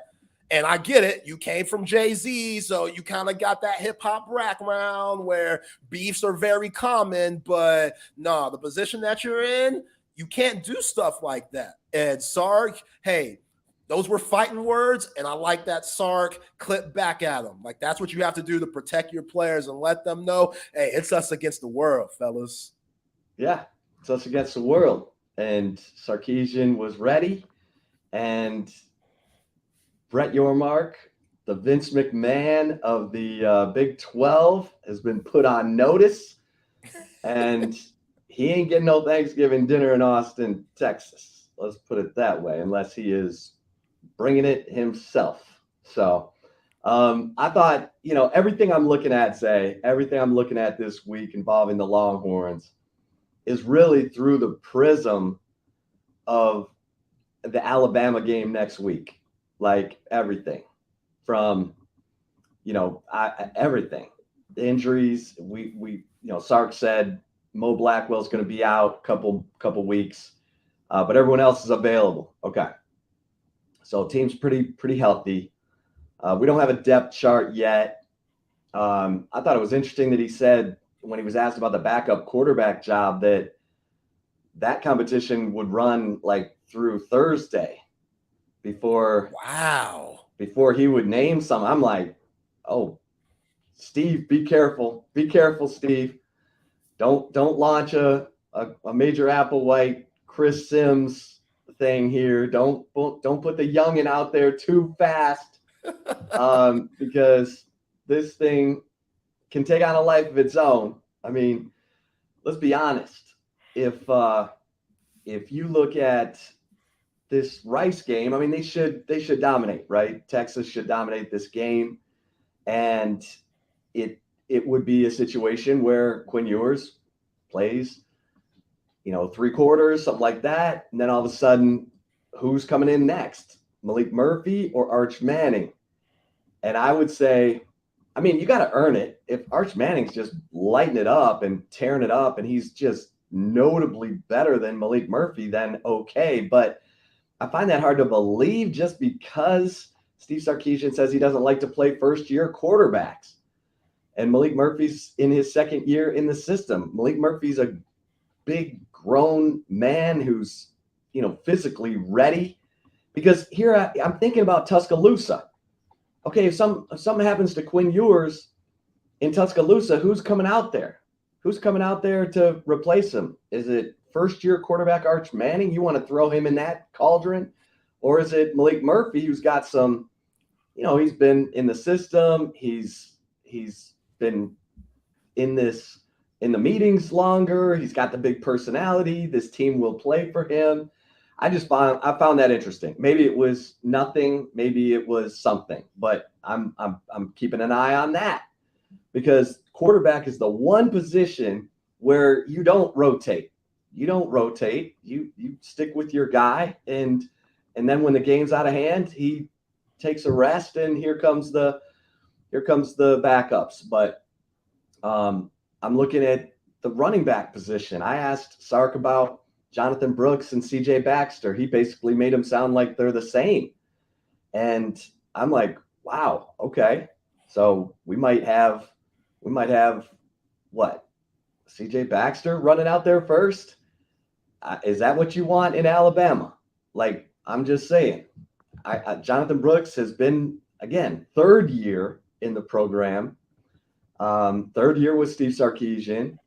And I get it. You came from Jay-Z, so you kind of got that hip-hop background where beefs are very common. But no, the position that you're in, you can't do stuff like that. And Sark, hey, those were fighting words, and I like that Sark clip back at him. Like, that's what you have to do to protect your players and let them know, hey, it's us against the world, fellas. Yeah, it's us against the world. And Sarkisian was ready, and Brett Yormark, the Vince McMahon of the Big 12, has been put on notice, and he ain't getting no Thanksgiving dinner in Austin, Texas. Let's put it that way, unless he is bringing it himself. So I thought, everything I'm looking at, everything I'm looking at this week involving the Longhorns is really through the prism of the Alabama game next week. Like everything from, everything, the injuries. We Sark said Mo Blackwell's going to be out a couple weeks, but everyone else is available. Okay. So team's pretty healthy. We don't have a depth chart yet. I thought it was interesting that he said when he was asked about the backup quarterback job that competition would run like through Thursday before he would name some. I'm like, oh, Steve, be careful. Be careful, Steve. Don't launch a Major Applewhite, Chris Sims thing here. Don't put the youngin out there too fast, because this thing can take on a life of its own. I mean, let's be honest. If you look at this Rice game, I mean, they should dominate, right? Texas should dominate this game, and it would be a situation where Quinn Ewers plays, 3 quarters, something like that, and then all of a sudden, who's coming in next? Malik Murphy or Arch Manning? And I would say, I mean, you got to earn it. If Arch Manning's just lighting it up and tearing it up, and he's just notably better than Malik Murphy, then okay, but I find that hard to believe just because Steve Sarkisian says he doesn't like to play first-year quarterbacks. And Malik Murphy's in his second year in the system. Malik Murphy's a big, grown man who's, physically ready. Because here I'm thinking about Tuscaloosa. Okay, if something happens to Quinn Ewers in Tuscaloosa, who's coming out there? Who's coming out there to replace him? Is it first-year quarterback Arch Manning? You want to throw him in that cauldron? Or is it Malik Murphy, who's got some, he's been in the system. He's been in the meetings longer. He's got the big personality. This team will play for him. I found that interesting. Maybe it was nothing. Maybe it was something. But I'm keeping an eye on that, because quarterback is the one position where you don't rotate. You don't rotate. You stick with your guy, and then when the game's out of hand, he takes a rest, and here comes the backups. But I'm looking at the running back position. I asked Sark about Jonathan Brooks and CJ Baxter. He basically made them sound like they're the same, and I'm like, wow, okay, so we might have what? CJ Baxter running out there first? Is that what you want in Alabama? Like, I'm just saying. Jonathan Brooks has been, again, 3rd year in the program. 3rd year with Steve Sarkisian.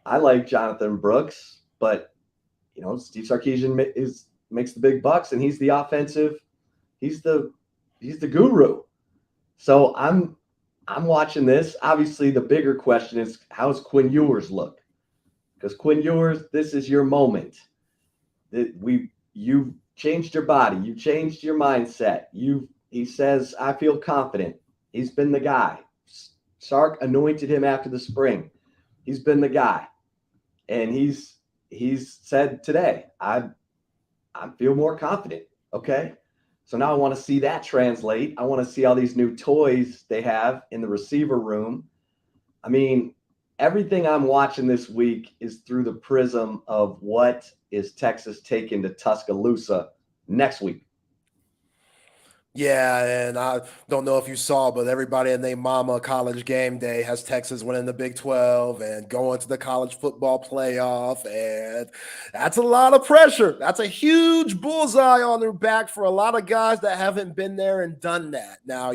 I like Jonathan Brooks, but, Steve Sarkisian makes the big bucks, and he's the offensive. He's the guru. So I'm I'm watching this. Obviously, the bigger question is, how's Quinn Ewers look? Because Quinn Ewers, this is your moment. You've changed your body, you changed your mindset. He says, I feel confident. He's been the guy. Sark anointed him after the spring. He's been the guy. And he's said today, I feel more confident. Okay. So now I want to see that translate. I want to see all these new toys they have in the receiver room. I mean, everything I'm watching this week is through the prism of what is Texas taking to Tuscaloosa next week. Yeah, and I don't know if you saw, but everybody in their mama college game day has Texas winning the Big 12 and going to the college football playoff. And that's a lot of pressure. That's a huge bullseye on their back for a lot of guys that haven't been there and done that. Now,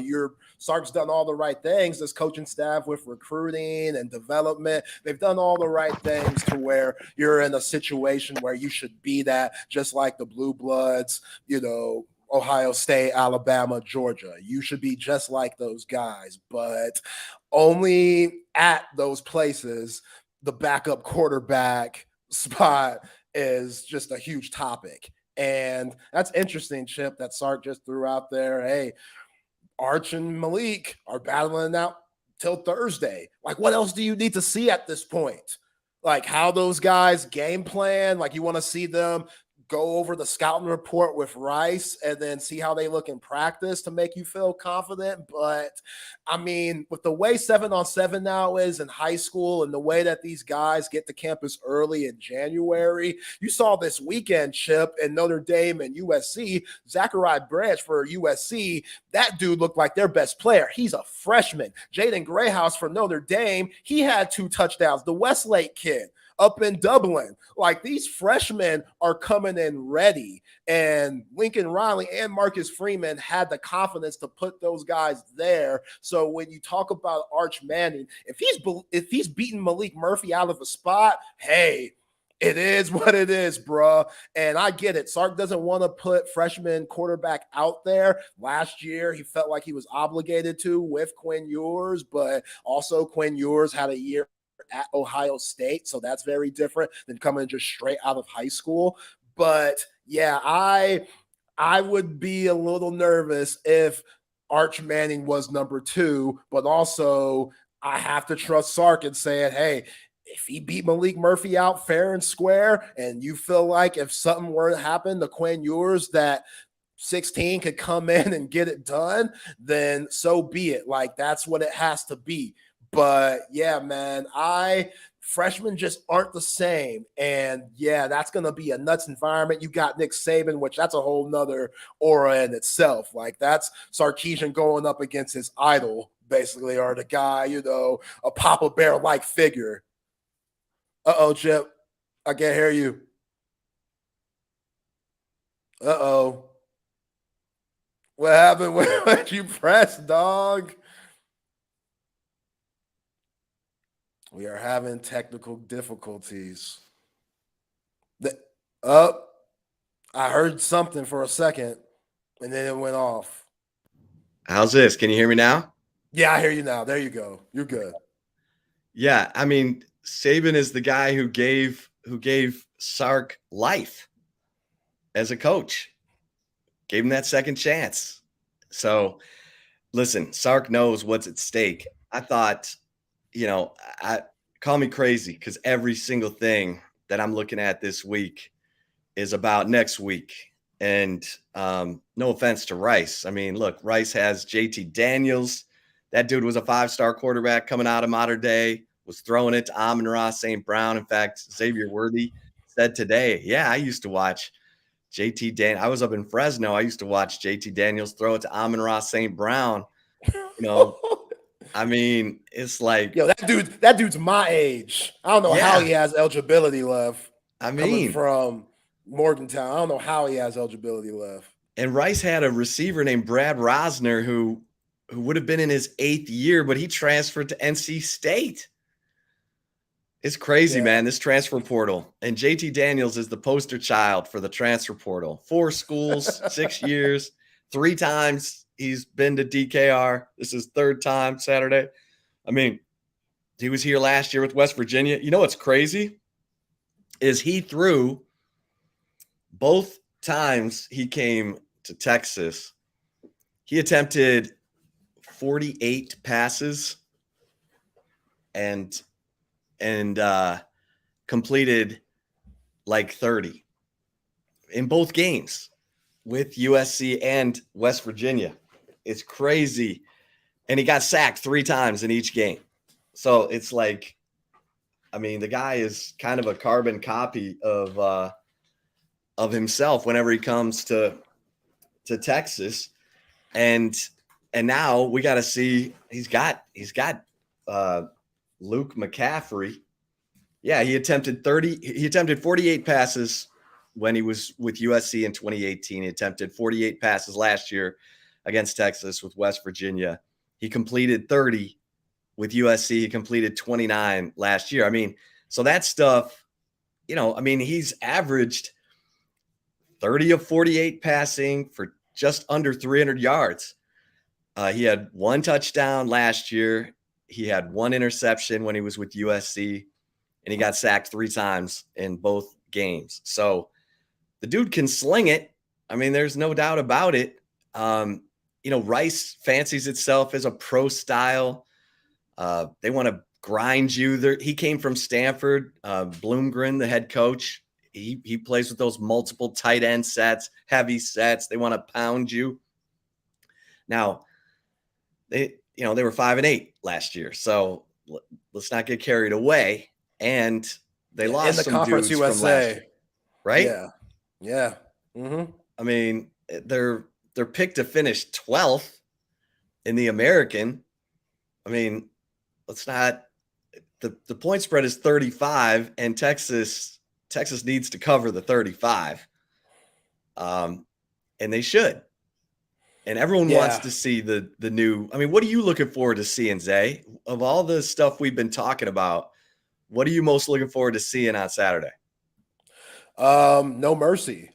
Sark's done all the right things, this coaching staff with recruiting and development. They've done all the right things to where you're in a situation where you should be that, just like the Blue Bloods, Ohio State, Alabama, Georgia. You should be just like those guys, but only at those places, the backup quarterback spot is just a huge topic. And that's interesting, Chip, that Sark just threw out there. Hey, Arch and Malik are battling out till Thursday. Like, what else do you need to see at this point? Like, how those guys game plan, like you want to see them go over the scouting report with Rice and then see how they look in practice to make you feel confident. But I mean, with the way 7-on-7 now is in high school and the way that these guys get to campus early in January, you saw this weekend, Chip, in Notre Dame and USC, Zachariah Branch for USC, that dude looked like their best player. He's a freshman. Jaden Greyhouse for Notre Dame, he had 2 touchdowns. The Westlake kid up in Dublin. Like, these freshmen are coming in ready. And Lincoln Riley and Marcus Freeman had the confidence to put those guys there. So when you talk about Arch Manning, if he's beating Malik Murphy out of a spot, hey, it is what it is, bro. And I get it. Sark doesn't want to put freshman quarterback out there. Last year, he felt like he was obligated to with Quinn Ewers, but also Quinn Ewers had a year at Ohio State, so that's very different than coming just straight out of high school. But yeah, I would be a little nervous if Arch Manning was number 2, but also I have to trust Sark in saying, hey, if he beat Malik Murphy out fair and square, and you feel like if something were to happen to Quinn Ewers that 16 could come in and get it done, then so be it. Like, that's what it has to be. But yeah, man, freshmen just aren't the same. And yeah, that's going to be a nuts environment. You got Nick Saban, which that's a whole nother aura in itself. Like, that's Sarkisian going up against his idol, basically, or the guy, a Papa Bear-like figure. Uh-oh, Chip. I can't hear you. Uh-oh. What happened? What you press, dog? We are having technical difficulties. I heard something for a second, and then it went off. How's this? Can you hear me now? Yeah, I hear you now. There you go. You're good. Yeah, I mean, Saban is the guy who gave Sark life as a coach. Gave him that second chance. So, listen, Sark knows what's at stake. I thought, call me crazy because every single thing that I'm looking at this week is about next week. And no offense to Rice. I mean, look, Rice has JT Daniels. That dude was a 5-star quarterback coming out of Mater Dei, was throwing it to Amon-Ra St. Brown. In fact, Xavier Worthy said today, yeah, I used to watch JT Daniels. I was up in Fresno. I used to watch JT Daniels throw it to Amon-Ra St. Brown. I mean, it's like, yo, that dude's my age. I don't know how he has eligibility left. I mean, coming from Morgantown, I don't know how he has eligibility left. And Rice had a receiver named Brad Rosner who would have been in his 8th year, but he transferred to NC State. It's crazy, man, this transfer portal. And JT Daniels is the poster child for the transfer portal. 4 schools, 6 years. 3 times he's been to DKR. This is 3rd time Saturday. I mean, he was here last year with West Virginia. You know what's crazy is he threw both times he came to Texas. He attempted 48 passes and completed like 30 in both games with USC and West Virginia. It's crazy. And he got sacked 3 times in each game. So it's like, I mean, the guy is kind of a carbon copy of himself whenever he comes to Texas. And now we got to see he's got Luke McCaffrey. Yeah, he attempted 48 passes when he was with USC in 2018. He attempted 48 passes last year against Texas with West Virginia. He completed 30 with USC. He completed 29 last year. I mean, so that stuff, you know, I mean, he's averaged 30 of 48 passing for just under 300 yards. He had 1 touchdown last year. He had 1 interception when he was with USC, and he got sacked 3 times in both games. So the dude can sling it. I mean, there's no doubt about it. You know, Rice fancies itself as a pro style. They want to grind you. He came from Stanford. Bloomgren, the head coach, he plays with those multiple tight end sets, heavy sets. They want to pound you. Now, they were 5-8 last year, so let's not get carried away. And they lost in the some Conference dudes USA, from last year, right? Yeah. Mm-hmm. I mean, they're picked to finish 12th in the American. I mean, let's not. The point spread is 35, and Texas needs to cover the 35, and they should. And everyone wants to see the new. I mean, what are you looking forward to seeing, Zay? Of all the stuff we've been talking about, what are you most looking forward to seeing on Saturday? No mercy.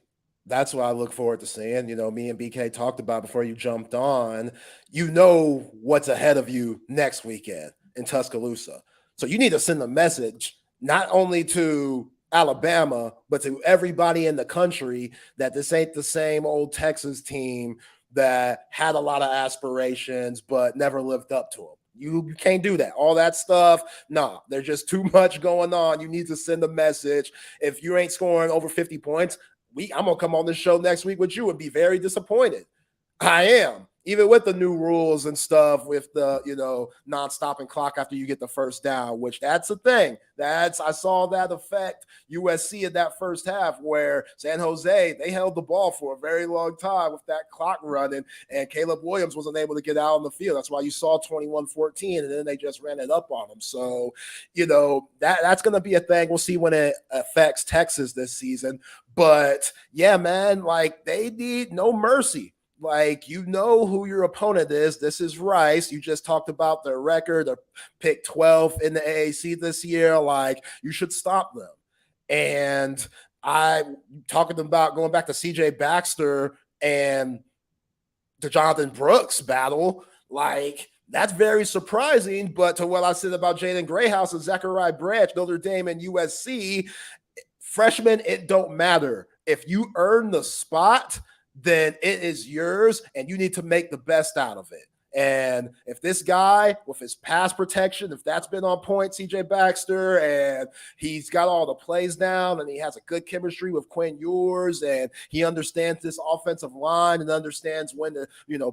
That's what I look forward to seeing. You know, me and BK talked about before you jumped on. You know what's ahead of you next weekend in Tuscaloosa. So you need to send a message not only to Alabama, but to everybody in the country that this ain't the same old Texas team that had a lot of aspirations but never lived up to them. You can't do that. All that stuff, nah, there's just too much going on. You need to send a message. If you ain't scoring over 50 points, I'm going to come on this show next week with you and be very disappointed. I am. Even with the new rules and stuff with the, non-stopping clock after you get the first down, which that's a thing. I saw that affect USC in that first half where San Jose, they held the ball for a very long time with that clock running, and Caleb Williams wasn't able to get out on the field. That's why you saw 21-14, and then they just ran it up on them. So, that's going to be a thing. We'll see when it affects Texas this season. But, yeah, man, like they need no mercy. Like, you know who your opponent is. This is Rice. You just talked about their record. They're picked 12 in the AAC this year. Like, you should stop them. And I'm talking about going back to CJ Baxter and the Jonathan Brooks battle. Like, that's very surprising. But to what I said about Jalen Grayhouse and Zachariah Branch, Notre Dame and USC, freshmen, it don't matter. If you earn the spot, then it is yours, and you need to make the best out of it. And if this guy with his pass protection, if that's been on point, CJ Baxter, and he's got all the plays down and he has a good chemistry with Quinn Ewers and he understands this offensive line and understands when to,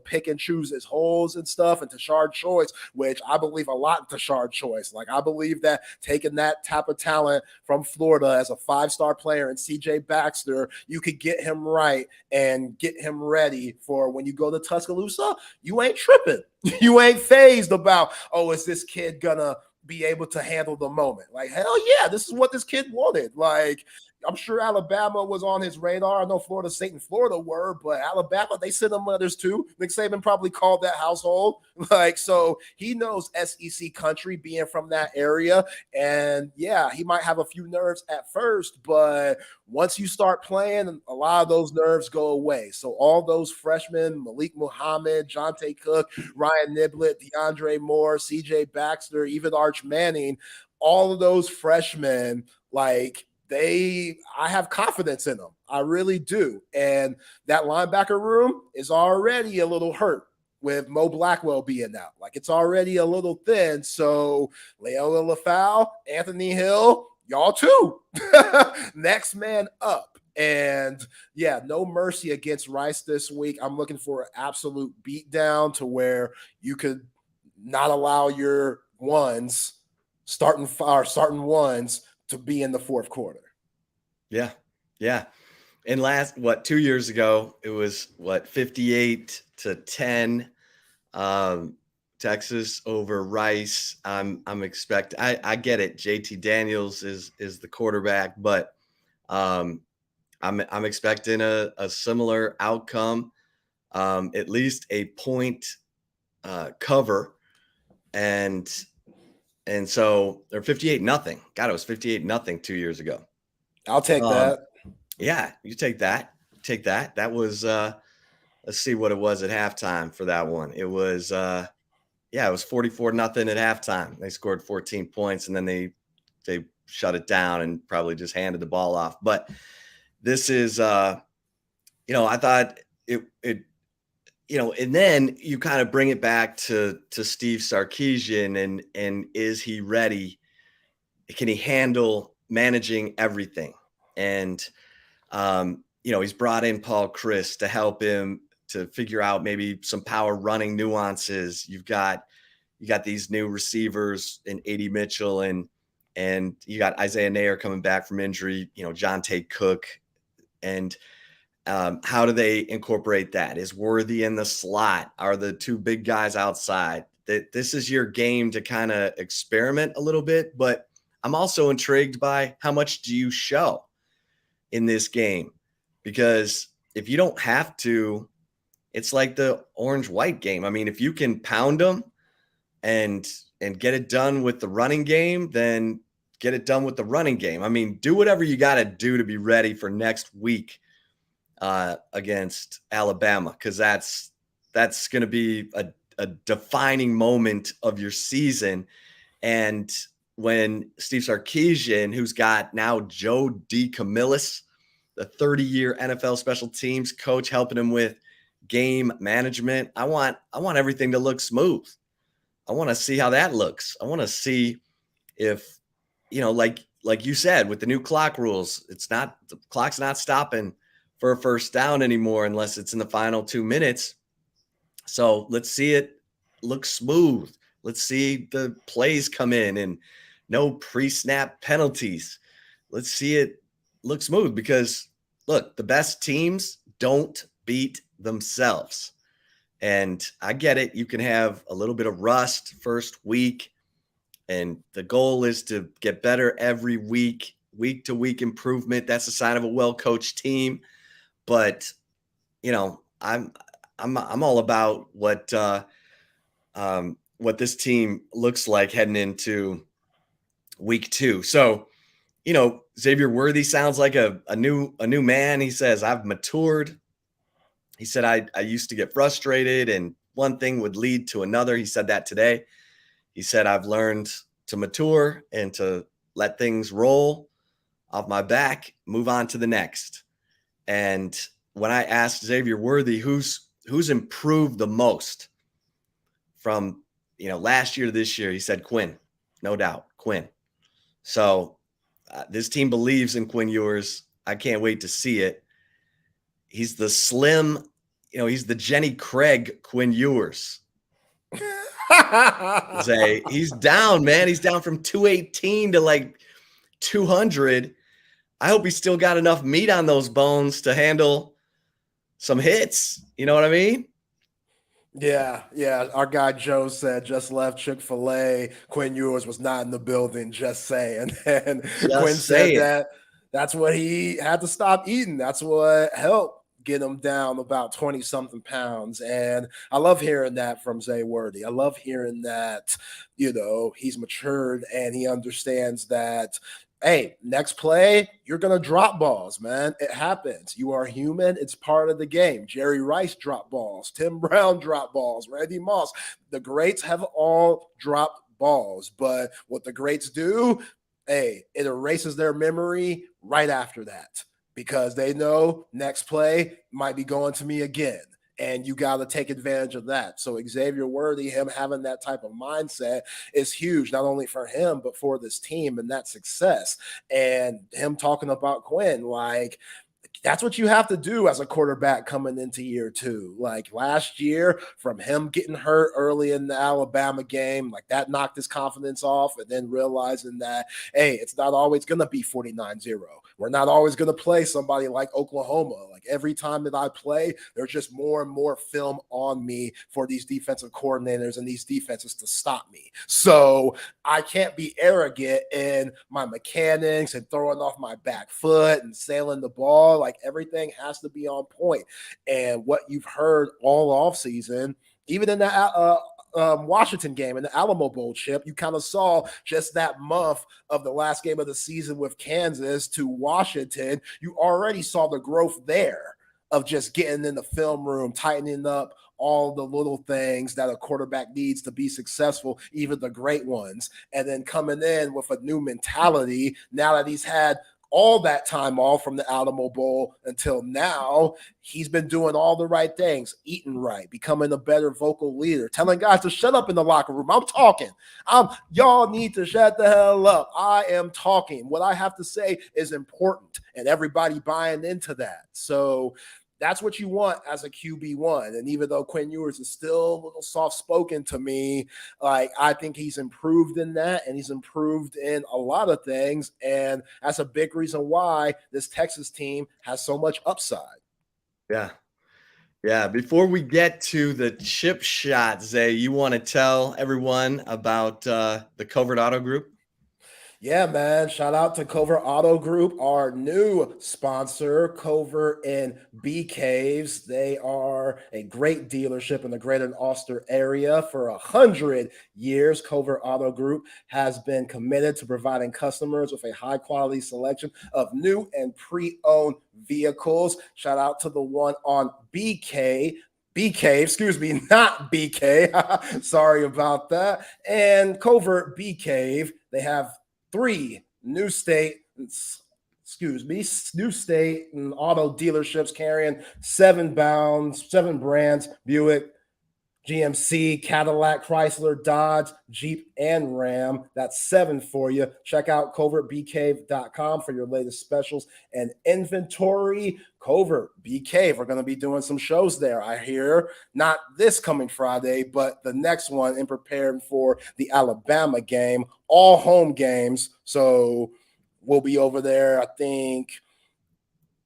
pick and choose his holes and stuff, and Tashard Choice, which I believe a lot in Tashard Choice. Like, I believe that taking that type of talent from Florida as a 5-star player and CJ Baxter, you could get him right and get him ready for when you go to Tuscaloosa, you ain't tripping. You ain't phased about, is this kid gonna be able to handle the moment? Like, hell yeah, this is what this kid wanted. Like, I'm sure Alabama was on his radar. I know Florida State and Florida were, but Alabama, they sent him letters too. Nick Saban probably called that household. Like, so he knows SEC country being from that area. And yeah, he might have a few nerves at first, but once you start playing, a lot of those nerves go away. So all those freshmen, Malik Muhammad, Jonte Cook, Ryan Niblett, DeAndre Moore, CJ Baxter, even Arch Manning, all of those freshmen, like, I have confidence in them. I really do. And that linebacker room is already a little hurt with Mo Blackwell being out. Like, it's already a little thin. So Leona LaFau, Anthony Hill, y'all too. Next man up. And yeah, no mercy against Rice this week. I'm looking for an absolute beatdown to where you could not allow your starting ones to be in the fourth quarter. Yeah. Yeah. And 2 years ago, it was 58-10, Texas over Rice. I'm expecting, I get it. JT Daniels is the quarterback, but I'm expecting a similar outcome, at least a point cover. And so they're 58-0. God, it was 58-0 2 years ago. I'll take that. Yeah, you take that. Take that. That was let's see what it was at halftime for that one. It was it was 44-0 at halftime. They scored 14 points and then they shut it down and probably just handed the ball off. But this is I thought it and then you kind of bring it back to Steve Sarkisian and is he ready? Can he handle managing everything? And he's brought in Paul Chris to help him to figure out maybe some power running nuances. You got these new receivers in AD Mitchell and you got Isaiah Nair coming back from injury, Jonte Cook. And how do they incorporate that? Is Worthy in the slot? Are the two big guys outside? This is your game to kind of experiment a little bit, but I'm also intrigued by how much do you show in this game? Because if you don't have to, it's like the orange-white game. I mean, if you can pound them and get it done with the running game, then get it done with the running game. I mean, do whatever you got to do to be ready for next week against Alabama, because that's going to be a defining moment of your season. And when Steve Sarkisian, who's got now Joe DeCamillis, the 30-year NFL special teams coach, helping him with game management, I want everything to look smooth. I want to see how that looks. I want to see if, like you said, with the new clock rules, the clock's not stopping for a first down anymore unless it's in the final 2 minutes. So let's see it look smooth. Let's see the plays come in and no pre-snap penalties. Let's see it look smooth because, look, the best teams don't beat themselves. And I get it. You can have a little bit of rust first week, and the goal is to get better every week to week improvement. That's a sign of a well-coached team. But, I'm all about what this team looks like heading into week 2. So, Xavier Worthy sounds like a new man. He says, I've matured. He said, I used to get frustrated and one thing would lead to another. He said that today. He said, I've learned to mature and to let things roll off my back, move on to the next. And when I asked Xavier Worthy, who's improved the most from, last year to this year, he said, Quinn, no doubt, Quinn. So this team believes in Quinn Ewers. I can't wait to see it. He's the slim, he's the Jenny Craig Quinn Ewers. He's down, man. He's down from 218 to like 200. I hope he's still got enough meat on those bones to handle some hits. You know what I mean? Yeah. Our guy Joe said just left Chick-fil-A. Quinn Ewers was not in the building. Just saying. And Quinn said that. That's what he had to stop eating. That's what helped get him down about 20 something pounds. And I love hearing that from Zay Worthy. I love hearing that, he's matured and he understands that, hey, next play, you're going to drop balls, man. It happens. You are human. It's part of the game. Jerry Rice dropped balls. Tim Brown dropped balls. Randy Moss. The greats have all dropped balls. But what the greats do, hey, it erases their memory right after that because they know next play might be going to me again. And you got to take advantage of that. So Xavier Worthy, him having that type of mindset is huge, not only for him, but for this team and that success. And him talking about Quinn, like, that's what you have to do as a quarterback coming into year 2. Like last year, from him getting hurt early in the Alabama game, like that knocked his confidence off, and then realizing that, hey, it's not always going to be 49-0. We're not always going to play somebody like Oklahoma. Like every time that I play, there's just more and more film on me for these defensive coordinators and these defenses to stop me. So I can't be arrogant in my mechanics and throwing off my back foot and sailing the ball. Like everything has to be on point. And what you've heard all offseason, even in that Washington game in the Alamo Bowl, Chip, you kind of saw just that month of the last game of the season with Kansas to Washington. You already saw the growth there of just getting in the film room, tightening up all the little things that a quarterback needs to be successful, even the great ones, and then coming in with a new mentality now that he's had all that time off from the Alamo Bowl until now. He's been doing all the right things, eating right, becoming a better vocal leader, telling guys to shut up in the locker room. I'm talking. Y'all need to shut the hell up. I am talking. What I have to say is important, and everybody buying into that. So that's what you want as a QB1. And even though Quinn Ewers is still a little soft-spoken to me, like I think he's improved in that, and he's improved in a lot of things. And that's a big reason why this Texas team has so much upside. Yeah. Yeah. Before we get to the chip shot, Zay, you want to tell everyone about the Covert Auto Group? Yeah, man. Shout out to Covert Auto Group, our new sponsor, Covert and Bee Caves. They are a great dealership in the greater Ulster area. For 100 years, Covert Auto Group has been committed to providing customers with a high-quality selection of new and pre-owned vehicles. Shout out to the one on BK, excuse me, not BK. Sorry about that. And Covert Bee Cave, they have 3 new state and auto dealerships carrying 7 brands: Buick, GMC, Cadillac, Chrysler, Dodge, Jeep, and Ram. That's 7 for you. Check out covertbcave.com for your latest specials and inventory. Covert Bee Cave. We're going to be doing some shows there, I hear. Not this coming Friday, but the next one, in preparing for the Alabama game. All home games. So we'll be over there, I think.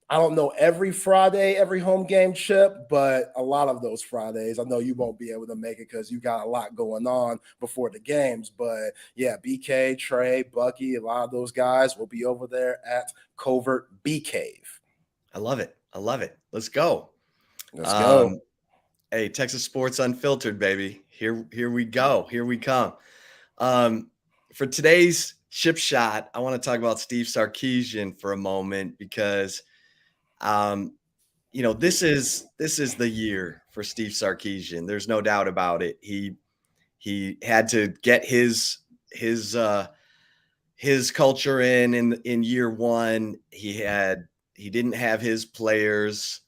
I don't know every Friday, every home game, Chip, but a lot of those Fridays. I know you won't be able to make it because you got a lot going on before the games. But yeah, BK, Trey, Bucky, a lot of those guys will be over there at Covert Bee Cave. I love it. I love it. Let's go. Let's go. Hey, Texas Sports Unfiltered, baby. Here we go. Here we come. For today's chip shot, I want to talk about Steve Sarkisian for a moment because this is the year for Steve Sarkisian. There's no doubt about it. He had to get his culture in year 1. He didn't have his players.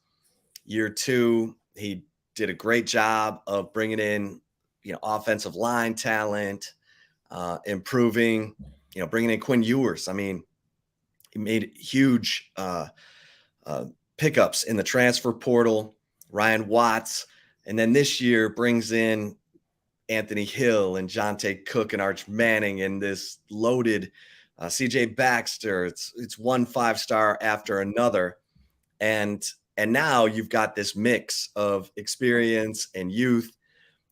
Year 2, he did a great job of bringing in, offensive line talent, improving, bringing in Quinn Ewers. I mean, he made huge pickups in the transfer portal, Ryan Watts, and then this year brings in Anthony Hill and Jonte Cook and Arch Manning and this loaded CJ Baxter. It's one 5-star after another, and now you've got this mix of experience and youth.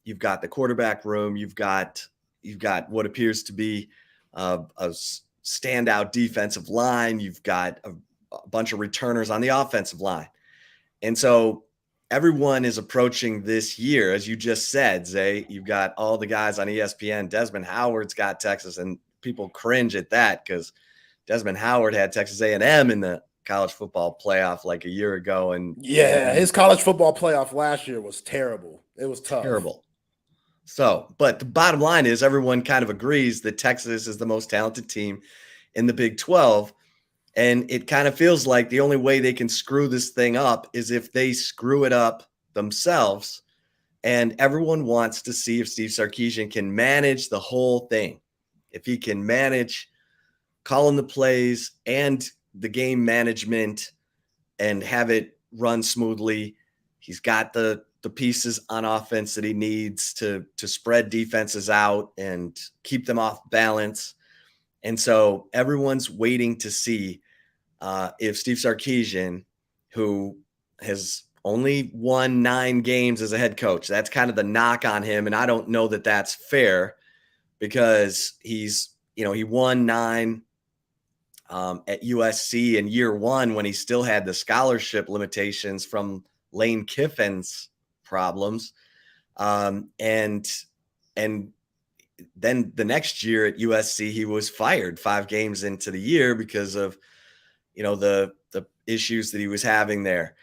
You've got the quarterback room. You've got what appears to be a standout defensive line. You've got a bunch of returners on the offensive line. And so everyone is approaching this year, as you just said, Zay. You've got all the guys on ESPN. Desmond Howard's got Texas, and people cringe at that because Desmond Howard had Texas A&M in the college football playoff like a year ago. And yeah, his college football playoff last year was terrible. It was tough. Terrible. So, but the bottom line is everyone kind of agrees that Texas is the most talented team in the Big 12. And it kind of feels like the only way they can screw this thing up is if they screw it up themselves. And everyone wants to see if Steve Sarkisian can manage the whole thing. If he can manage calling the plays and the game management and have it run smoothly. He's got the pieces on offense that he needs to spread defenses out and keep them off balance. And so everyone's waiting to see if Steve Sarkisian, who has only won 9 games as a head coach, that's kind of the knock on him. And I don't know that that's fair because he won 9 at USC in year 1 when he still had the scholarship limitations from Lane Kiffin's problems. And then the next year at USC, he was fired 5 games into the year because of, the issues that he was having there.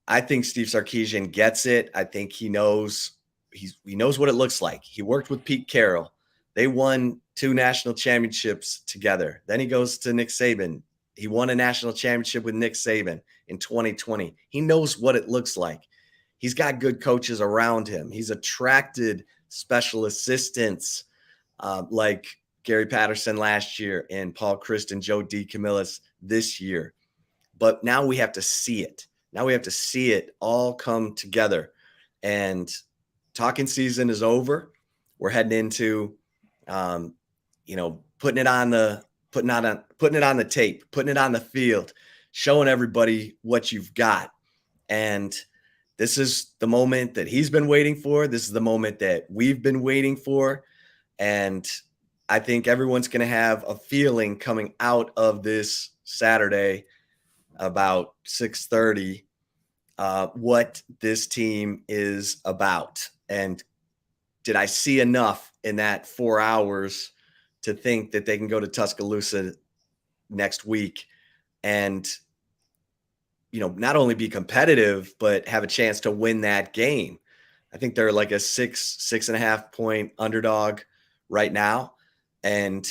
I think Steve Sarkisian gets it. I think he knows what it looks like. He worked with Pete Carroll. They won 2 national championships together. Then he goes to Nick Saban. He won a national championship with Nick Saban in 2020. He knows what it looks like. He's got good coaches around him. He's attracted special assistants like Gary Patterson last year and Paul Christ and Joe DeCamillis this year. But now we have to see it. Now we have to see it all come together. And talking season is over. We're heading into, putting it on the tape, putting it on the field, showing everybody what you've got. And this is the moment that he's been waiting for. This is the moment that we've been waiting for. And I think everyone's going to have a feeling coming out of this Saturday about 6:30 what this team is about. And did I see enough in that 4 hours to think that they can go to Tuscaloosa next week and, not only be competitive, but have a chance to win that game? I think they're like a 6.5 point underdog right now. And,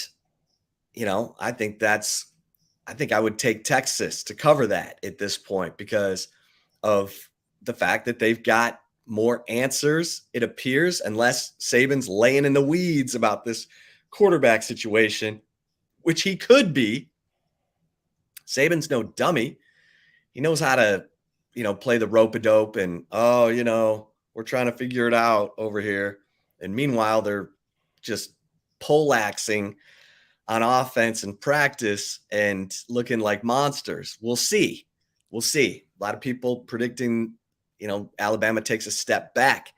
I think I would take Texas to cover that at this point because of the fact that they've got more answers, it appears, unless Saban's laying in the weeds about this quarterback situation, which he could be. Saban's no dummy. He knows how to, play the rope-a-dope and, we're trying to figure it out over here. And meanwhile, they're just poleaxing on offense and practice and looking like monsters. We'll see. A lot of people predicting, Alabama takes a step back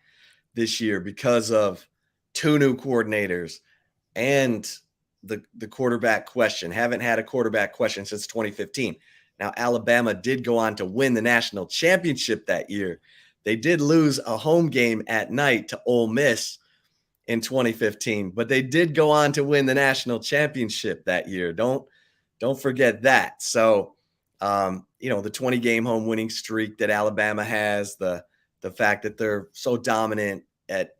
this year because of 2 new coordinators and the quarterback question. Haven't had a quarterback question since 2015. Now, Alabama did go on to win the national championship that year. They did lose a home game at night to Ole Miss in 2015, but they did go on to win the national championship that year. Don't forget that. So, the 20-game home winning streak that Alabama has, the fact that they're so dominant at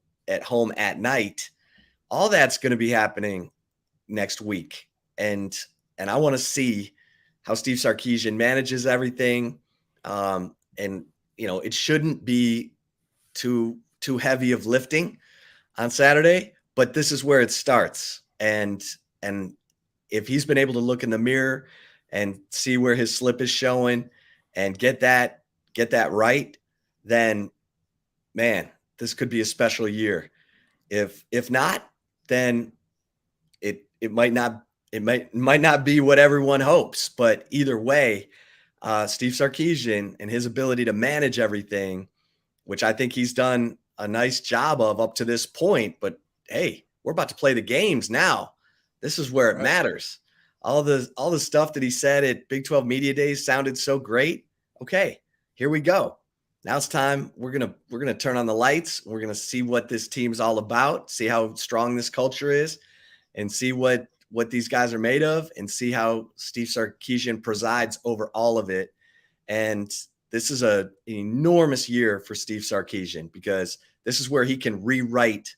home at night, all that's going to be happening next week. And I want to see how Steve Sarkisian manages everything. It shouldn't be too heavy of lifting on Saturday, but this is where it starts. And if he's been able to look in the mirror and see where his slip is showing and get that right, then man, this could be a special year. If not, then it might not be what everyone hopes. But either way, Steve Sarkisian and his ability to manage everything, which I think he's done a nice job of up to this point. But hey, we're about to play the games now. This is where it matters. all the stuff that he said at Big 12 Media Days sounded so great. Okay, here we go. Now it's time. We're gonna turn on the lights. We're gonna see what this team's all about, see how strong this culture is, and see what these guys are made of, and see how Steve Sarkisian presides over all of it. And this is an enormous year for Steve Sarkisian, because this is where he can rewrite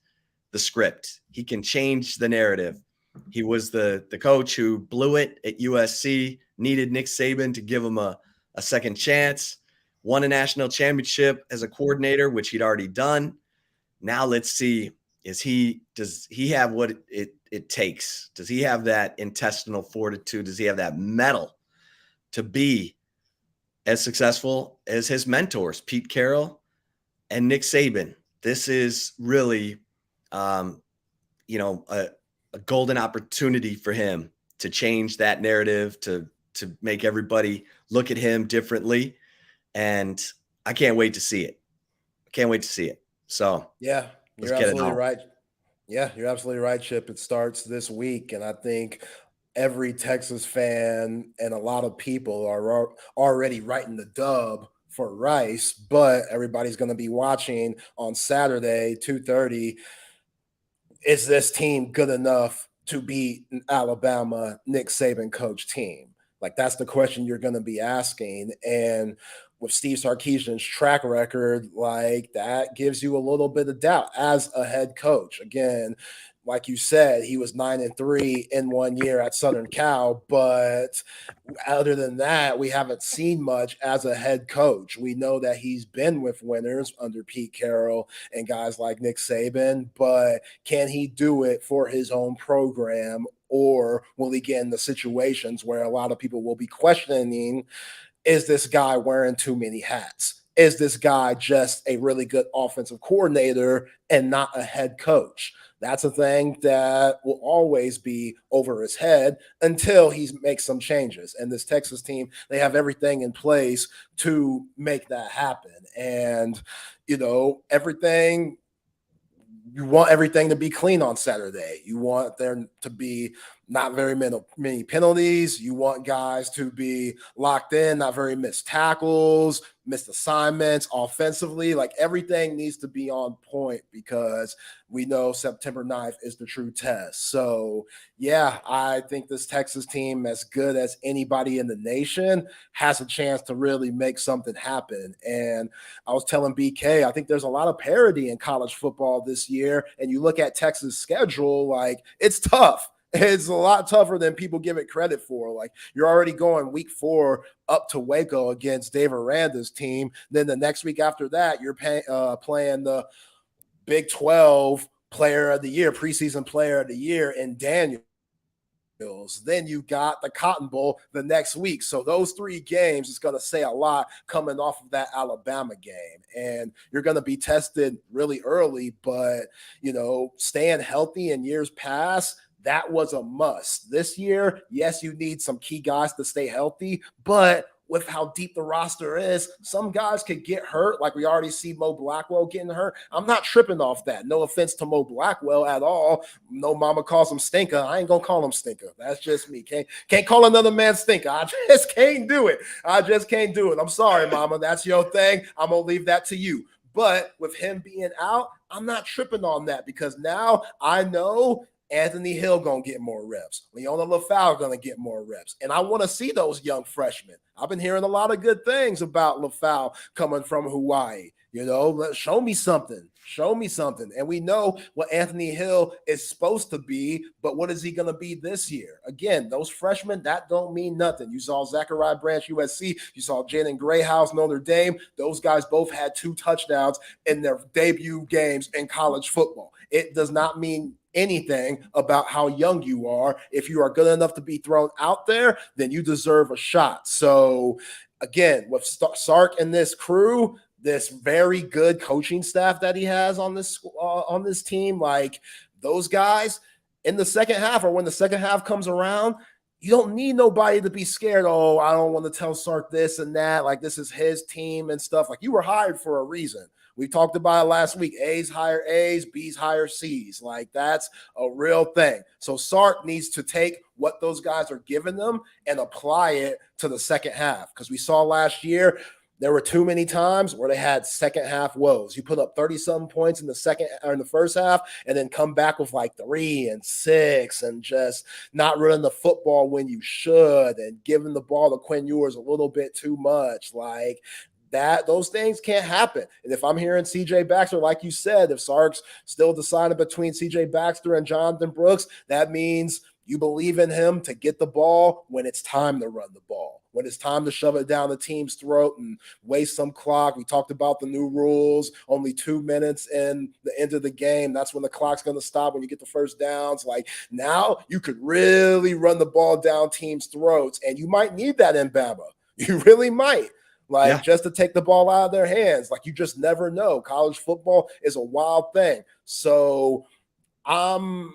the script. He can change the narrative. He was the coach who blew it at USC, needed Nick Saban to give him a second chance, won a national championship as a coordinator, which he'd already done. Now let's see, does he have what it takes? Does he have that intestinal fortitude? Does he have that mettle to be as successful as his mentors, Pete Carroll and Nick Saban? This is really, a golden opportunity for him to change that narrative, to make everybody look at him differently. And I can't wait to see it. So yeah, you're absolutely right. Yeah, you're absolutely right, Chip. It starts this week, and I think every Texas fan and a lot of people are already writing the dub for Rice, but everybody's going to be watching on Saturday, 2:30. Is this team good enough to beat an Alabama Nick Saban coach team? Like, that's the question you're going to be asking. And with Steve Sarkisian's track record, like, that gives you a little bit of doubt as a head coach. Again, like you said, he was 9-3 in 1 year at Southern Cal, but other than that, we haven't seen much as a head coach. We know that he's been with winners under Pete Carroll and guys like Nick Saban, but can he do it for his own program, or will he get in the situations where a lot of people will be questioning, is this guy wearing too many hats? Is this guy just a really good offensive coordinator and not a head coach? That's a thing that will always be over his head until he makes some changes. And this Texas team, they have everything in place to make that happen. And, you want everything to be clean on Saturday. You want there to be not very many penalties. You want guys to be locked in, not very missed tackles, missed assignments offensively. Like, everything needs to be on point, because we know September 9th is the true test. So, yeah, I think this Texas team, as good as anybody in the nation, has a chance to really make something happen. And I was telling BK, I think there's a lot of parity in college football this year. And you look at Texas' schedule, like, it's tough. It's a lot tougher than people give it credit for. Like, you're already going week 4 up to Waco against Dave Aranda's team. Then the next week after that, you're playing the Big 12 player of the year, preseason player of the year in Daniels. Then you got the Cotton Bowl the next week. So those 3 games is going to say a lot coming off of that Alabama game. And you're going to be tested really early, but, staying healthy in years past, that was a must. This year, yes, you need some key guys to stay healthy, but with how deep the roster is, some guys could get hurt. Like, we already see Mo Blackwell getting hurt. I'm not tripping off that. No offense to Mo Blackwell at all. No mama calls him Stinker. I ain't gonna call him Stinker. That's just me. Can't call another man Stinker. I just can't do it. I'm sorry, mama. That's your thing. I'm gonna leave that to you. But with him being out, I'm not tripping on that, because now I know Anthony Hill going to get more reps. Leona LaFau going to get more reps. And I want to see those young freshmen. I've been hearing a lot of good things about LaFau coming from Hawaii. Show me something. And we know what Anthony Hill is supposed to be, but what is he going to be this year? Again, those freshmen, that don't mean nothing. You saw Zachariah Branch, USC. You saw Jaden Grayhouse, Notre Dame. Those guys both had 2 touchdowns in their debut games in college football. It does not mean anything about how young you are. If you are good enough to be thrown out there, then you deserve a shot. So, again, with Sark and this crew, this very good coaching staff that he has on this team, like, those guys in the second half, or when the second half comes around, you don't need nobody to be scared. Oh, I don't want to tell Sark this and that. Like, this is his team and stuff. Like, you were hired for a reason. We talked about it last week. A's hire A's, B's hire C's. Like, that's a real thing. So Sark needs to take what those guys are giving them and apply it to the second half. Because we saw last year, there were too many times where they had second half woes. You put up 30-something points in the first half, and then come back with like 3 and 6 and just not running the football when you should and giving the ball to Quinn Ewers a little bit too much. Like, that, those things can't happen. And if I'm hearing CJ Baxter, like you said, if Sark's still deciding between CJ Baxter and Jonathan Brooks, that means you believe in him to get the ball when it's time to run the ball, when it's time to shove it down the team's throat and waste some clock. We talked about the new rules, only 2 minutes in the end of the game. That's when the clock's going to stop, when you get the first downs. Like, now you could really run the ball down teams' throats, and you might need that in Bama. You really might. Like, just to take the ball out of their hands. Like, you just never know. College football is a wild thing. So I'm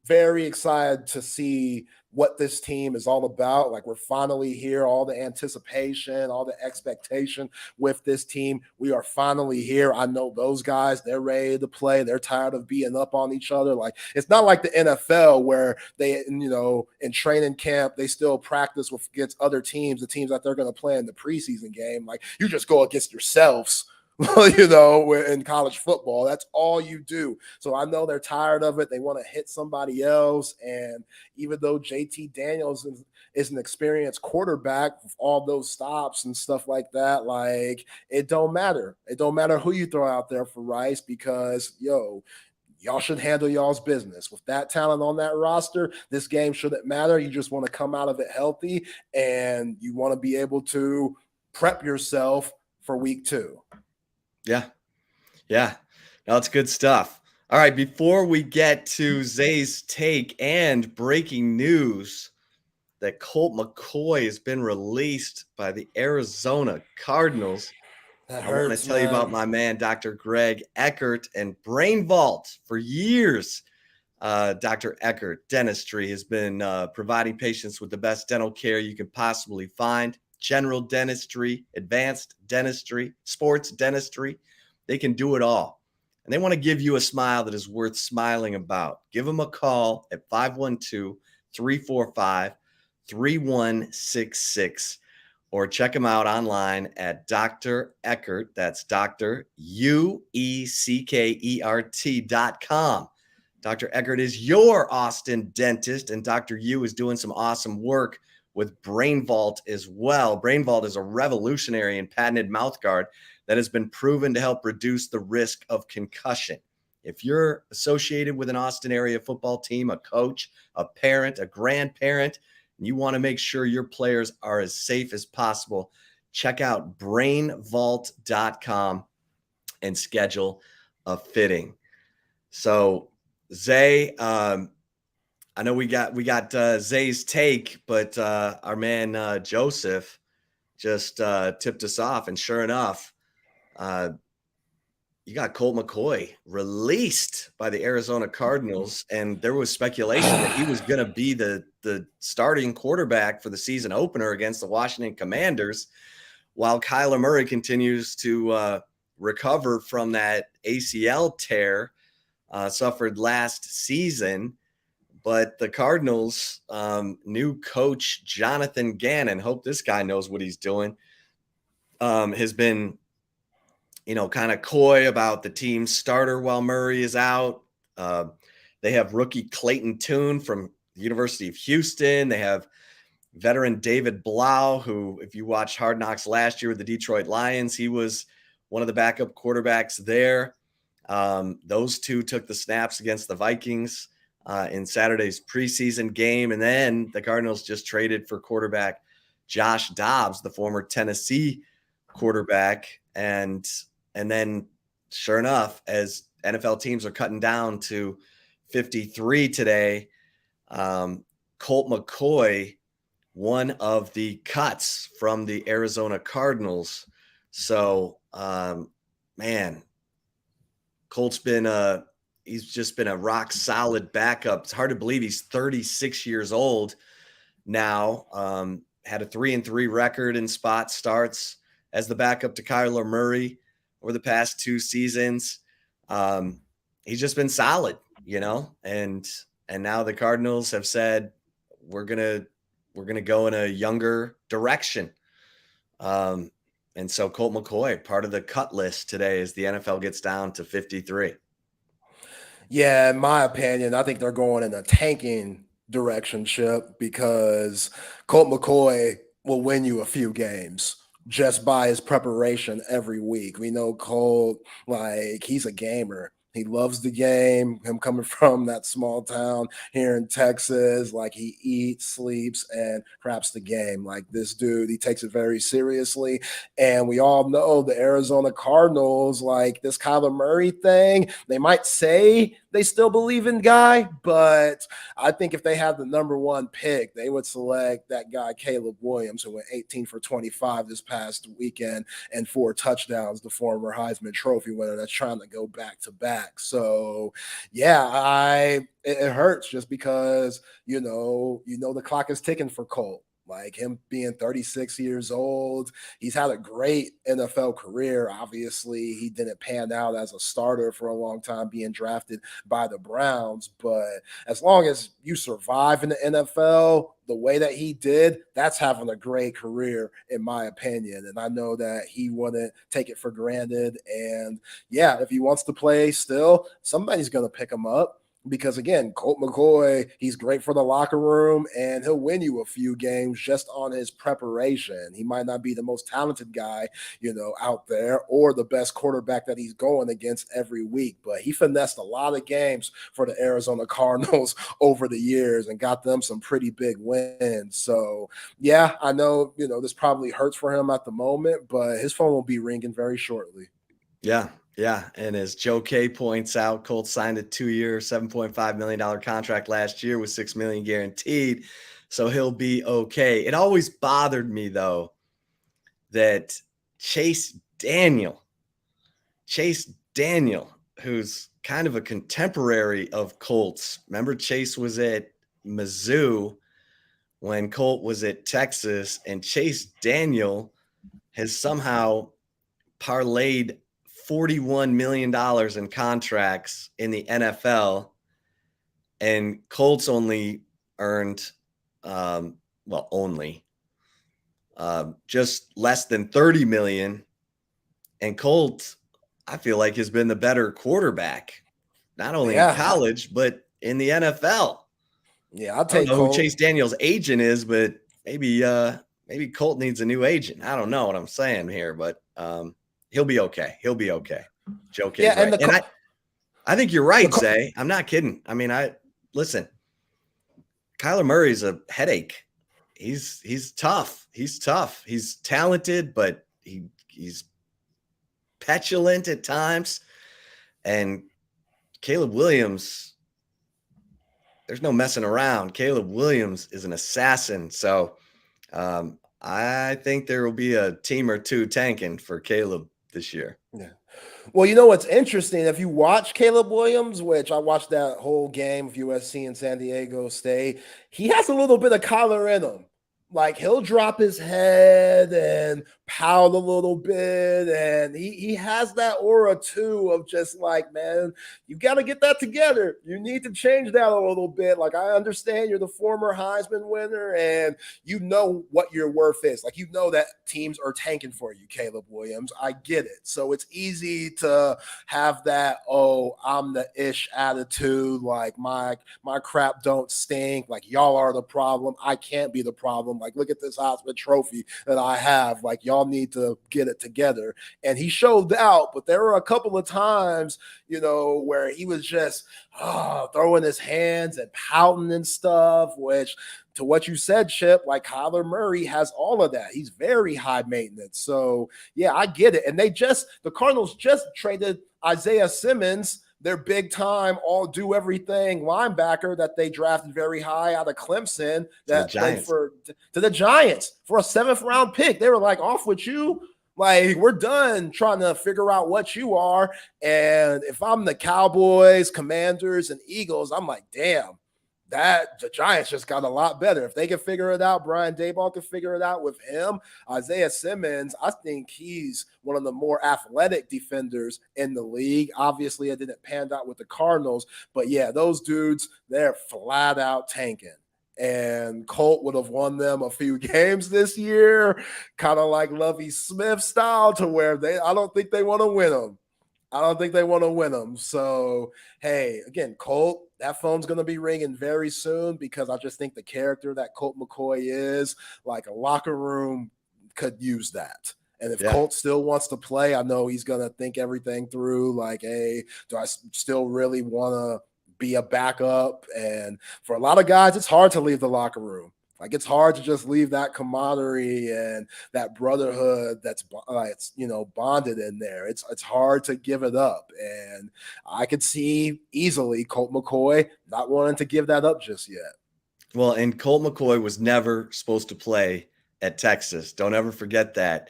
very excited to see what this team is all about. Like, we're finally here, all the anticipation, all the expectation with this team. We are finally here. I know those guys, they're ready to play. They're tired of beating up on each other. Like, it's not like the NFL where they, in training camp, they still practice against other teams, the teams that they're going to play in the preseason game. Like, you just go against yourselves. In college football, that's all you do. So I know they're tired of it. They want to hit somebody else. And even though JT Daniels is an experienced quarterback with all those stops and stuff like that, like, it don't matter. It don't matter who you throw out there for Rice, because, y'all should handle y'all's business. With that talent on that roster, this game shouldn't matter. You just want to come out of it healthy, and you want to be able to prep yourself for week 2. Yeah. No, it's good stuff. All right. Before we get to Zay's take and breaking news that Colt McCoy has been released by the Arizona Cardinals, I want to tell you about my man, Dr. Greg Eckert and Brain Vault. For years, Dr. Eckert Dentistry has been providing patients with the best dental care you can possibly find. General dentistry, advanced dentistry, sports dentistry. They can do it all. And they want to give you a smile that is worth smiling about. Give them a call at 512-345-3166, or check them out online at Dr. Eckert. That's Dr. UECKERT.com. Dr. Eckert is your Austin dentist, and Dr. U is doing some awesome work with Brain Vault as well. Brain Vault is a revolutionary and patented mouthguard that has been proven to help reduce the risk of concussion. If you're associated with an Austin area football team, a coach, a parent, a grandparent, and you want to make sure your players are as safe as possible, check out brainvault.com and schedule a fitting. So, Zay, I know we got Zay's take, but our man Joseph just tipped us off, and sure enough, you got Colt McCoy released by the Arizona Cardinals, and there was speculation that he was going to be the starting quarterback for the season opener against the Washington Commanders, while Kyler Murray continues to recover from that ACL tear suffered last season. But the Cardinals, new coach Jonathan Gannon, hope this guy knows what he's doing, has been, kind of coy about the team's starter while Murray is out. They have rookie Clayton Tune from the University of Houston. They have veteran David Blau, who, if you watched Hard Knocks last year with the Detroit Lions, he was one of the backup quarterbacks there. Those two took the snaps against the Vikings in Saturday's preseason game. And then the Cardinals just traded for quarterback Josh Dobbs, the former Tennessee quarterback. And then sure enough, as NFL teams are cutting down to 53 today, Colt McCoy, one of the cuts from the Arizona Cardinals. So, man, Colt's been he's just been a rock solid backup. It's hard to believe he's 36 years old now. Had a 3-3 record in spot starts as the backup to Kyler Murray. over the past 2 seasons. He's just been solid, and now the Cardinals have said, we're going to go in a younger direction. And so Colt McCoy, part of the cut list today as the NFL gets down to 53. Yeah, in my opinion, I think they're going in a tanking direction, Chip, because Colt McCoy will win you a few games just by his preparation every week. We know Colt, he's a gamer. He loves the game. Him coming from that small town here in Texas, he eats, sleeps, and craps the game. This dude, he takes it very seriously. And we all know the Arizona Cardinals, this Kyler Murray thing, they might say they still believe in Guy, but I think if they had the number 1 pick, they would select that guy, Caleb Williams, who went 18 for 25 this past weekend and 4 touchdowns, the former Heisman Trophy winner that's trying to go back to back. So, yeah, it hurts just because, the clock is ticking for Colt. Him being 36 years old, he's had a great NFL career. Obviously, he didn't pan out as a starter for a long time, being drafted by the Browns. But as long as you survive in the NFL the way that he did, that's having a great career, in my opinion. And I know that he wouldn't take it for granted. And yeah, if he wants to play still, somebody's going to pick him up. Because again, Colt McCoy, he's great for the locker room and he'll win you a few games just on his preparation. He might not be the most talented guy, out there or the best quarterback that he's going against every week, but he finessed a lot of games for the Arizona Cardinals over the years and got them some pretty big wins. So yeah, I know, this probably hurts for him at the moment, but his phone will be ringing very shortly. Yeah. Yeah. And as Joe K points out, Colts signed a 2-year, $7.5 million contract last year with $6 million guaranteed. So he'll be okay. It always bothered me, though, that Chase Daniel, who's kind of a contemporary of Colts. Remember, Chase was at Mizzou when Colt was at Texas, and Chase Daniel has somehow parlayed $41 million in contracts in the NFL, and Colts only earned, just less than 30 million. And Colt, I feel like, has been the better quarterback, not only in college, but in the NFL. Yeah, I'll take Colt. Who Chase Daniel's agent is, but maybe Colt needs a new agent. I don't know what I'm saying here, but he'll be okay. Joe K's right. And I think you're right, Zay. I'm not kidding. I mean, listen, Kyler Murray's a headache. He's tough. He's talented, but he's petulant at times. And Caleb Williams, there's no messing around. Caleb Williams is an assassin. So I think there will be a team or two tanking for Caleb this year. Yeah. Well, what's interesting, if you watch Caleb Williams, which I watched that whole game of USC and San Diego State, he has a little bit of Kyler in him. He'll drop his head and pout a little bit, and he has that aura too of just man, you got to get that together. You need to change that a little bit. I understand you're the former Heisman winner and you know what your worth is. That teams are tanking for you, Caleb Williams. I get it. So it's easy to have that, I'm the ish attitude, my crap don't stink, y'all are the problem. I can't be the problem. Look at this Heisman Trophy that I have. Y'all need to get it together. And he showed out, but there were a couple of times, where he was just throwing his hands and pouting and stuff, which, to what you said, Chip, Kyler Murray has all of that. He's very high maintenance. So yeah, I get it. And the Cardinals just traded Isaiah Simmons, their big time, all do everything linebacker that they drafted very high out of Clemson, that played to the Giants for a 7th round pick. They were off with you. We're done trying to figure out what you are. And if I'm the Cowboys, Commanders, and Eagles, I'm damn, that the Giants just got a lot better. If they can figure it out, Brian Daboll can figure it out with him. Isaiah Simmons, I think he's one of the more athletic defenders in the league. Obviously, it didn't pan out with the Cardinals, but yeah, those dudes, they're flat out tanking. And Colt would have won them a few games this year, kind of like Lovie Smith style, to where I don't think they want to win them. I don't think they want to win them. So, hey, again, Colt, that phone's going to be ringing very soon because I just think the character that Colt McCoy is, like a locker room could use that. And if Colt still wants to play, I know he's going to think everything through like, hey, do I still really want to be a backup? And for a lot of guys, it's hard to leave the locker room. Like, it's hard to just leave that camaraderie and that brotherhood that's bonded in there. It's hard to give it up. And I could see easily Colt McCoy not wanting to give that up just yet. Well, and Colt McCoy was never supposed to play at Texas. Don't ever forget that.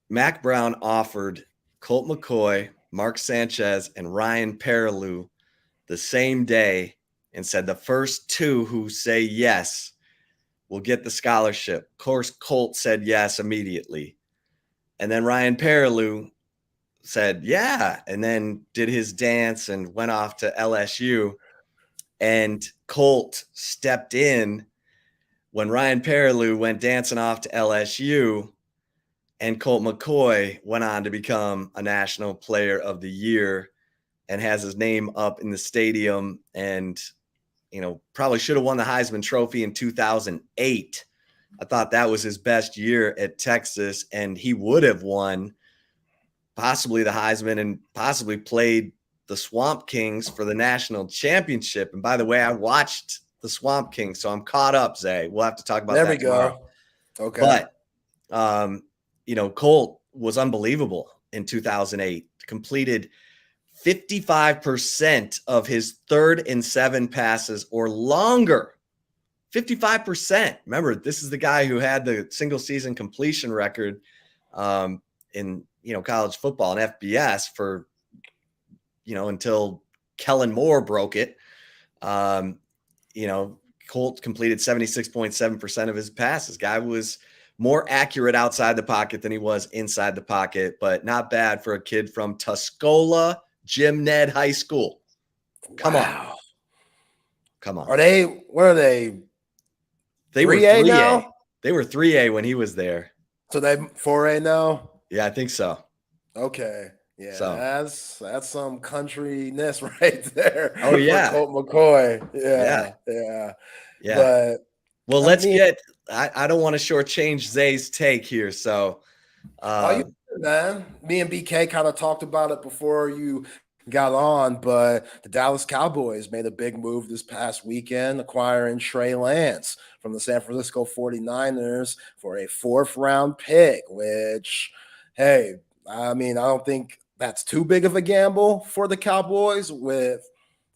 Mac Brown offered Colt McCoy, Mark Sanchez, and Ryan Perrilloux the same day and said the first two who say yes will get the scholarship. Of course, Colt said yes immediately. And then Ryan Perrilloux said, yeah, and then did his dance and went off to LSU. And Colt stepped in when Ryan Perrilloux went dancing off to LSU, and Colt McCoy went on to become a National Player of the Year and has his name up in the stadium, and probably should have won the Heisman Trophy in 2008. I thought that was his best year at Texas, and he would have won possibly the Heisman and possibly played the Swamp Kings for the national championship. And by the way, I watched the Swamp Kings, so I'm caught up, Zay. We'll have to talk about that tomorrow. Okay. But, Colt was unbelievable in 2008, completed 55% of his 3rd and 7 passes or longer. 55%. Remember, this is the guy who had the single season completion record in college football and FBS for until Kellen Moore broke it. Colt completed 76.7% of his passes. Guy was more accurate outside the pocket than he was inside the pocket, but not bad for a kid from Tuscola Jim Ned High School. Come on. Where are they? They were 3A now? They were 3A when he was there. So they 4A now? Yeah, I think so. Okay. Yeah, so that's some countryness right there. Oh yeah, Colt McCoy. Yeah. But I don't want to shortchange Zay's take here. So, man, me and BK kind of talked about it before you got on, but the Dallas Cowboys made a big move this past weekend, acquiring Trey Lance from the San Francisco 49ers for a 4th round pick, which, hey, I mean, I don't think that's too big of a gamble for the Cowboys with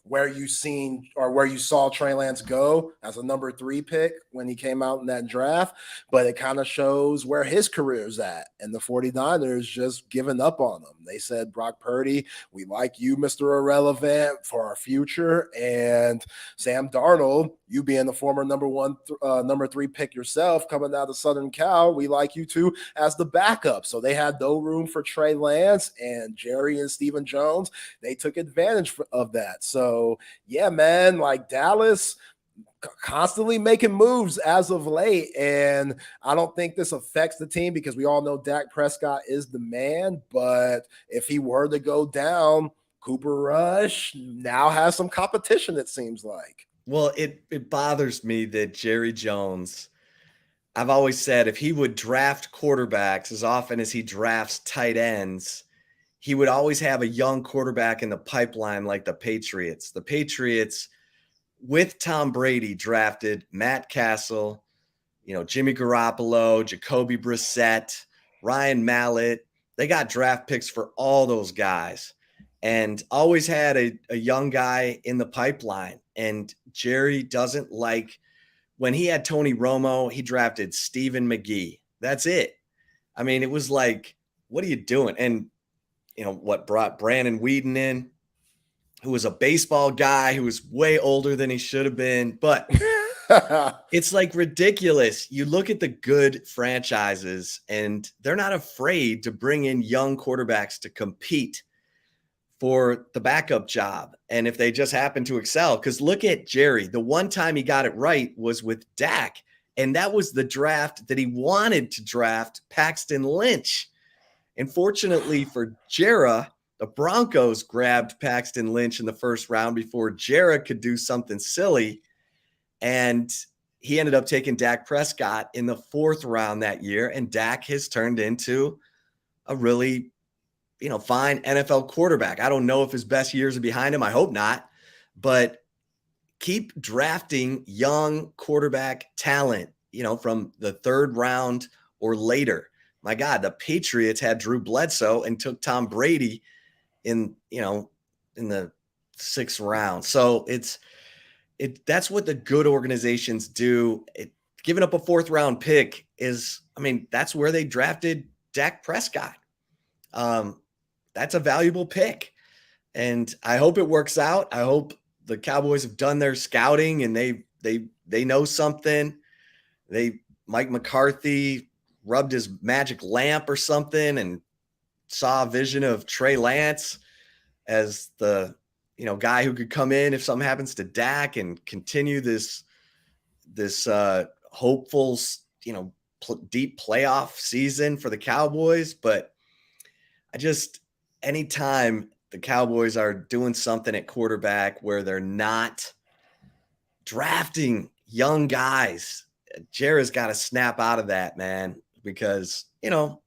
where you saw Trey Lance go as a number 3 pick when he came out in that draft, but it kind of shows where his career's at. And the 49ers just giving up on him. They said, Brock Purdy, we like you, Mr. Irrelevant, for our future. And Sam Darnold, you being the former number 3 pick yourself coming out of Southern Cal, we like you too as the backup. So they had no room for Trey Lance, and Jerry and Stephen Jones, they took advantage of that. So yeah, man, like Dallas constantly making moves as of late, and I don't think this affects the team because we all know Dak Prescott is the man, but if he were to go down, Cooper Rush now has some competition, it seems like. Well, it bothers me that Jerry Jones, I've always said if he would draft quarterbacks as often as he drafts tight ends, he would always have a young quarterback in the pipeline like the Patriots. The Patriots, with Tom Brady, drafted Matt Castle, Jimmy Garoppolo, Jacoby Brissett, Ryan Mallett. They got draft picks for all those guys and always had a young guy in the pipeline. And Jerry doesn't like – when he had Tony Romo, he drafted Stephen McGee. That's it. I mean, it was like, what are you doing? And, what brought Brandon Weeden in, who was a baseball guy who was way older than he should have been. But it's like ridiculous. You look at the good franchises and they're not afraid to bring in young quarterbacks to compete for the backup job. And if they just happen to excel, because look at Jerry, the one time he got it right was with Dak. And that was the draft that he wanted to draft Paxton Lynch. And fortunately for Jera, the Broncos grabbed Paxton Lynch in the first round before Jera could do something silly. And he ended up taking Dak Prescott in the 4th round that year. And Dak has turned into a really, fine NFL quarterback. I don't know if his best years are behind him. I hope not. But keep drafting young quarterback talent, from the 3rd round or later. My God, the Patriots had Drew Bledsoe and took Tom Brady in the 6th round. So that's what the good organizations do. Giving up a 4th round pick that's where they drafted Dak Prescott. That's a valuable pick. And I hope it works out. I hope the Cowboys have done their scouting and they know something. Mike McCarthy rubbed his magic lamp or something and saw a vision of Trey Lance as the guy who could come in if something happens to Dak and continue this hopeful deep playoff season for the Cowboys. But anytime the Cowboys are doing something at quarterback where they're not drafting young guys, Jera's got to snap out of that, man, because,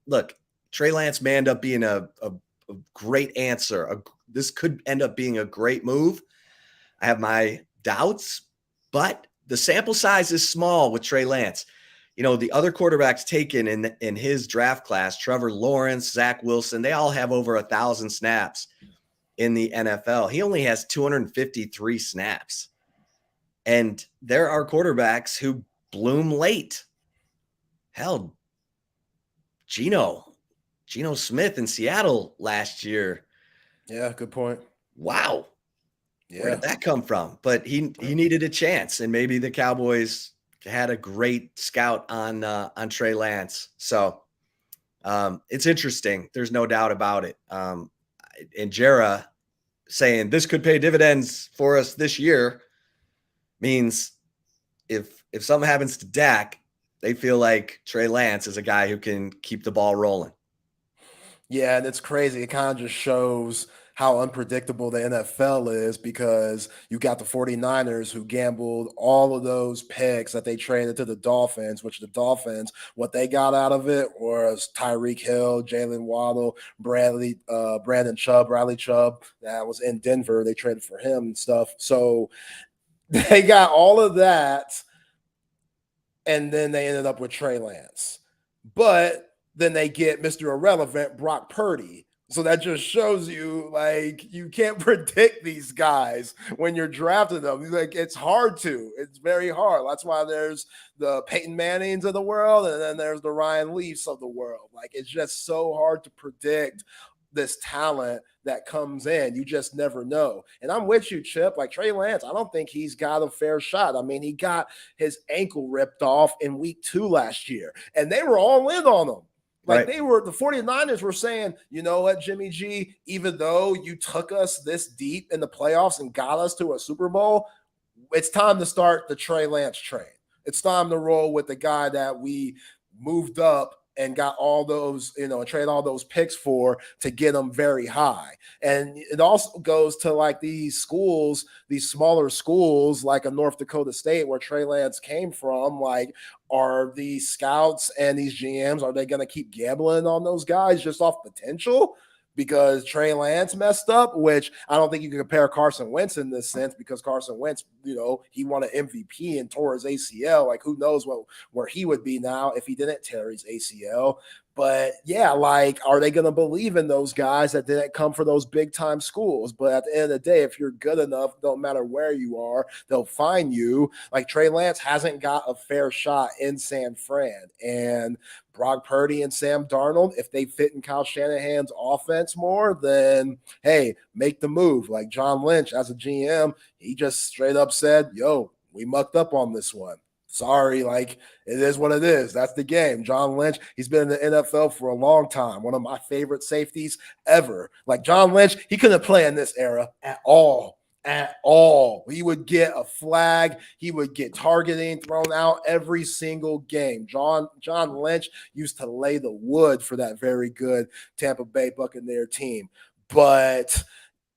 look, Trey Lance may end up being a great answer. This could end up being a great move. I have my doubts, but the sample size is small with Trey Lance. The other quarterbacks taken in his draft class, Trevor Lawrence, Zach Wilson, they all have over 1,000 snaps in the NFL. He only has 253 snaps. And there are quarterbacks who bloom late. Hell, Geno Smith in Seattle last year. Yeah, good point. Wow. Yeah. Where did that come from? But he needed a chance, and maybe the Cowboys had a great scout on Trey Lance. So it's interesting. There's no doubt about it. And Jera saying this could pay dividends for us this year means if something happens to Dak, they feel like Trey Lance is a guy who can keep the ball rolling. Yeah, and it's crazy. It kind of just shows how unpredictable the NFL is because you got the 49ers who gambled all of those picks that they traded to the Dolphins, which the Dolphins, what they got out of it was Tyreek Hill, Jalen Waddle, Bradley Chubb that was in Denver. They traded for him and stuff. So they got all of that, and then they ended up with Trey Lance. But then they get Mr. Irrelevant, Brock Purdy. So that just shows you, like, you can't predict these guys when you're drafting them. Like, it's hard to. It's very hard. That's why there's the Peyton Mannings of the world, and then there's the Ryan Leafs of the world. Like, it's just so hard to predict this talent that comes in. You just never know. And I'm with you, Chip. Like, Trey Lance, I don't think he's got a fair shot. I mean, he got his ankle ripped off in week 2 last year, and they were all in on him. Like, right. The 49ers were saying, you know what, Jimmy G, even though you took us this deep in the playoffs and got us to a Super Bowl, it's time to start the Trey Lance train. It's time to roll with the guy that we moved up and got all those, and trade all those picks for to get them very high. And it also goes to like these schools, these smaller schools like a North Dakota State where Trey Lance came from. Like, are these scouts and these GMs, are they going to keep gambling on those guys just off potential? Because Trey Lance messed up, which I don't think you can compare Carson Wentz in this sense, because Carson Wentz, he won an MVP and tore his ACL. Like, who knows where he would be now if he didn't tear his ACL. But yeah, like, are they going to believe in those guys that didn't come for those big time schools? But at the end of the day, if you're good enough, don't matter where you are, they'll find you. Like Trey Lance hasn't got a fair shot in San Fran. And Brock Purdy and Sam Darnold, if they fit in Kyle Shanahan's offense more, then hey, make the move. Like John Lynch as a GM, he just straight up said, yo, we mucked up on this one. Sorry, like it is what it is. That's the game. John Lynch, he's been in the NFL for a long time. One of my favorite safeties ever. Like John Lynch, he couldn't play in this era at all. At all. He would get a flag. He would get targeting thrown out every single game. John Lynch used to lay the wood for that very good Tampa Bay Buccaneer team. But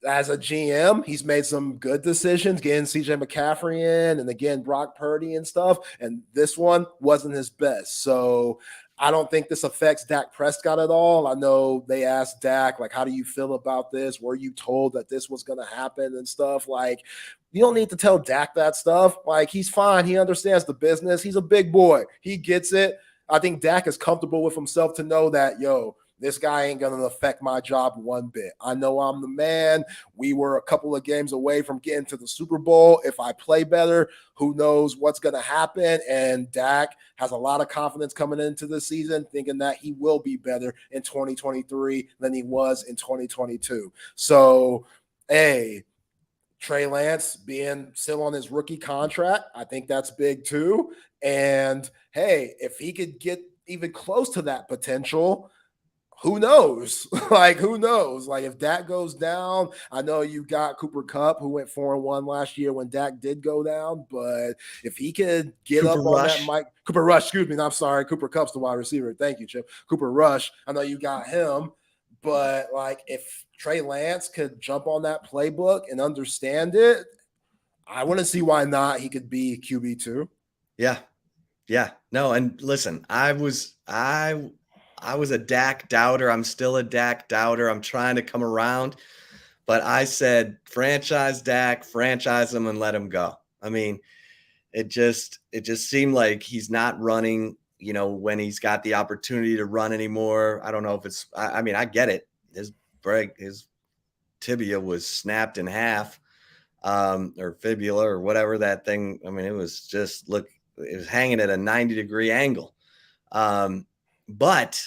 as a GM, he's made some good decisions, getting CJ McCaffrey in and again, Brock Purdy and stuff. And this one wasn't his best. So I don't think this affects Dak Prescott at all. I know they asked Dak, like, how do you feel about this? Were you told that this was going to happen and stuff? Like, you don't need to tell Dak that stuff. Like, he's fine. He understands the business. He's a big boy. He gets it. I think Dak is comfortable with himself to know that, yo, this guy ain't going to affect my job one bit. I know I'm the man. We were a couple of games away from getting to the Super Bowl. If I play better, who knows what's going to happen? And Dak has a lot of confidence coming into the season, thinking that he will be better in 2023 than he was in 2022. So, hey, Trey Lance being still on his rookie contract, I think that's big too. And, hey, if he could get even close to that potential, who knows? Like, who knows? Like, if Dak goes down, I know you got Cooper Kupp, who went 4-1 last year when Dak did go down. But if he could get Cooper up on Rush. that mic, Cooper Rush, excuse me, I'm sorry. Cooper Kupp's the wide receiver. Thank you, Chip. Cooper Rush, I know you got him. But, like, if Trey Lance could jump on that playbook and understand it, I wouldn't see why not. He could be QB2. Yeah. Yeah. No, and listen, I was a Dak doubter. I'm still a Dak doubter. I'm trying to come around, but I said franchise Dak, franchise him and let him go. I mean, it just seemed like he's not running, when he's got the opportunity to run anymore. I don't know if it's, I mean, I get it. His tibia was snapped in half, or fibula or whatever that thing. I mean, it was just, it was hanging at a 90-degree angle. But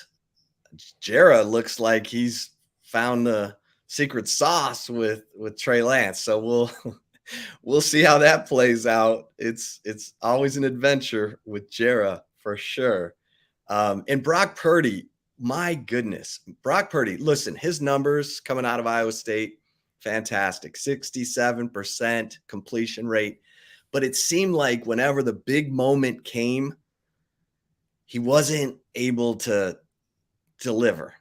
Jera looks like he's found the secret sauce with Trey Lance. So we'll see how that plays out. It's always an adventure with Jera for sure. And Brock Purdy, my goodness, Brock Purdy, listen, his numbers coming out of Iowa State, fantastic, 67% completion rate. But it seemed like whenever the big moment came, he wasn't able to deliver,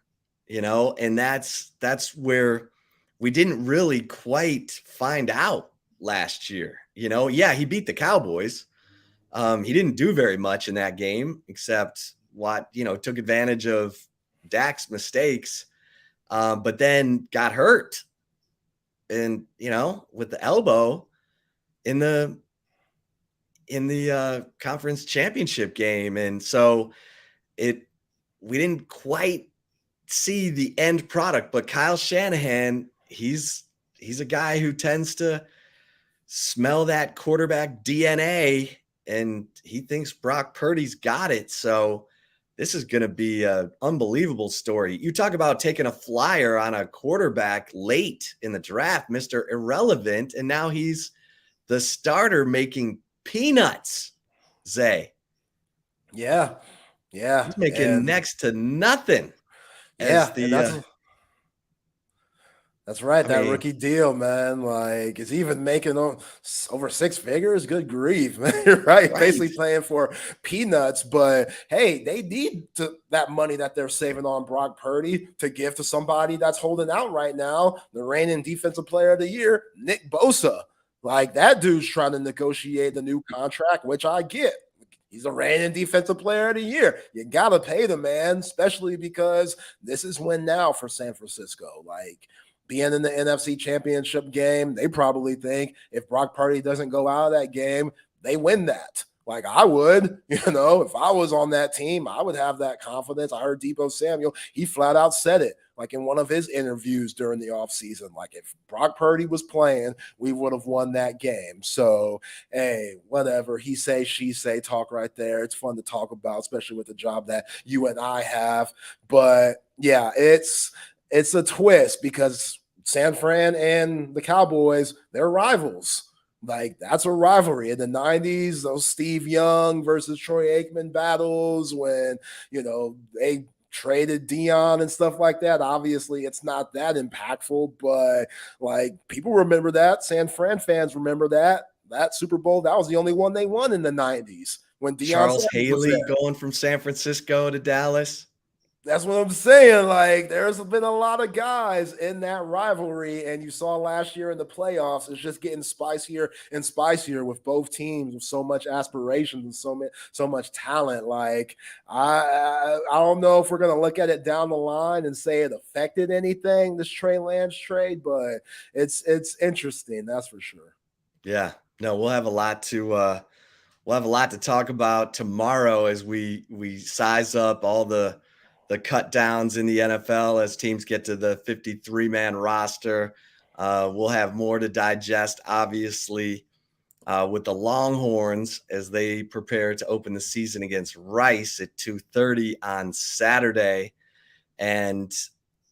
and that's where we didn't really quite find out last year. Yeah, he beat the Cowboys. He didn't do very much in that game except took advantage of Dak's mistakes, but then got hurt and, with the elbow in the conference championship game. And so we didn't quite see the end product, but Kyle Shanahan, he's a guy who tends to smell that quarterback DNA, and he thinks Brock Purdy's got it. So this is going to be an unbelievable story. You talk about taking a flyer on a quarterback late in the draft, Mr. Irrelevant, and now he's the starter making peanuts, Zay. Yeah. He's making next to nothing. That's right. That rookie deal, man. Like, is he even making over six figures? Good grief, man. Right? Basically playing for peanuts. But hey, they need that money that they're saving on Brock Purdy to give to somebody that's holding out right now. The reigning defensive player of the year, Nick Bosa. Like, that dude's trying to negotiate the new contract, which I get. He's a reigning defensive player of the year. You got to pay the man, especially because this is win now for San Francisco. Like, being in the NFC Championship game, they probably think if Brock Purdy doesn't go out of that game, they win that. Like I would, if I was on that team, I would have that confidence. I heard Deebo Samuel, he flat out said it, like in one of his interviews during the offseason. Like if Brock Purdy was playing, we would have won that game. So, hey, whatever. He say, she say talk right there. It's fun to talk about, especially with the job that you and I have. But yeah, it's a twist because San Fran and the Cowboys, they're rivals. Like that's a rivalry in the 90s, those Steve Young versus Troy Aikman battles when, they traded Dion and stuff like that. Obviously, it's not that impactful, but like people remember that. San Fran fans remember that Super Bowl. That was the only one they won in the 90s when Dion Charles Haley going from San Francisco to Dallas. That's what I'm saying. Like, there's been a lot of guys in that rivalry, and you saw last year in the playoffs, it's just getting spicier and spicier with both teams with so much aspiration and so much talent. Like, I don't know if we're gonna look at it down the line and say it affected anything, this Trey Lance trade, but it's interesting, that's for sure. Yeah, no, we'll have a lot to talk about tomorrow as we size up all the cut downs in the NFL as teams get to the 53-man roster. We'll have more to digest, obviously, with the Longhorns as they prepare to open the season against Rice at 2:30 on Saturday. And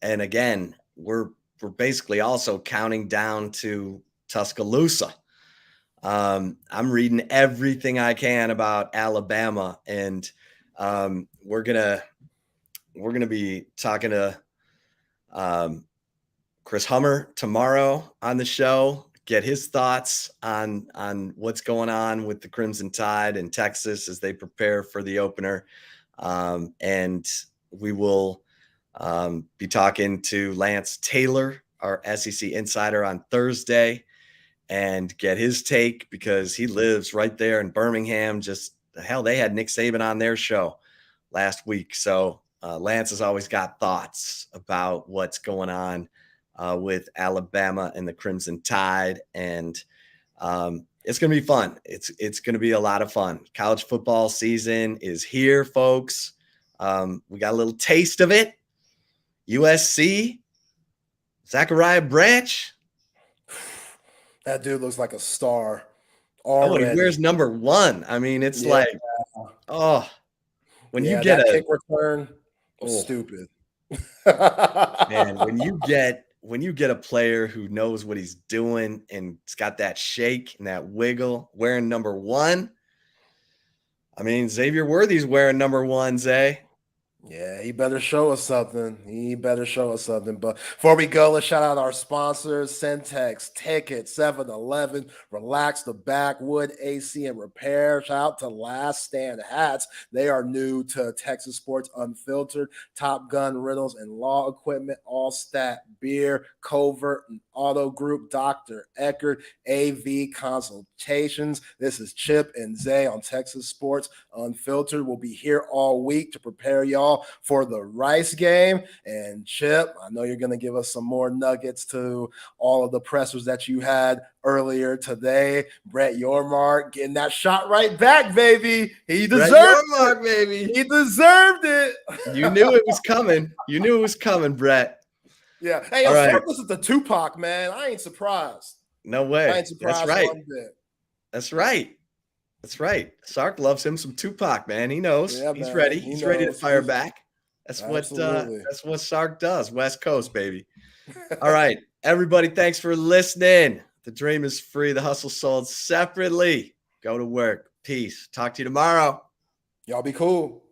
again, we're basically also counting down to Tuscaloosa. I'm reading everything I can about Alabama, and we're gonna be talking to Chris Hummer tomorrow on the show, get his thoughts on what's going on with the Crimson Tide in Texas as they prepare for the opener. And we will be talking to Lance Taylor, our SEC insider, on Thursday and get his take because he lives right there in Birmingham. They had Nick Saban on their show last week. So Lance has always got thoughts about what's going on with Alabama and the Crimson Tide. And it's going to be fun. It's going to be a lot of fun. College football season is here, folks. We got a little taste of it. USC, Zachariah Branch. That dude looks like a star. Already. Oh, he wears number 1. I mean, it's like, when you get a kick return, stupid. Man, when you get a player who knows what he's doing and it's got that shake and that wiggle, wearing number 1. I mean, Xavier Worthy's wearing number 1, Zay. Yeah, he better show us something. But before we go, let's shout out our sponsors: Centex, Ticket, 7-Eleven, Relax the Backwood, AC and Repair. Shout out to Last Stand Hats. They are new to Texas Sports Unfiltered. Top Gun Rentals and Law Equipment, All Stat Beer, Covert and Auto Group, Dr. Eckert, AV Consultations. This is Chip and Zay on Texas Sports Unfiltered. We'll be here all week to prepare y'all for the Rice game. And Chip, I know you're going to give us some more nuggets to all of the pressers that you had earlier today. Brett Yormark getting that shot right back, baby. He deserved it, baby. He deserved it. You knew it was coming. Brett. Yeah. Hey, Sark listens to Tupac, man. I ain't surprised. No way. I ain't surprised. That's right. One bit. That's right. Sark loves him some Tupac, man. He knows. Yeah, He's man. ready. He's ready to fire back. That's Absolutely. what Sark does. West Coast, baby. All right, everybody. Thanks for listening. The dream is free. The hustle sold separately. Go to work. Peace. Talk to you tomorrow. Y'all be cool.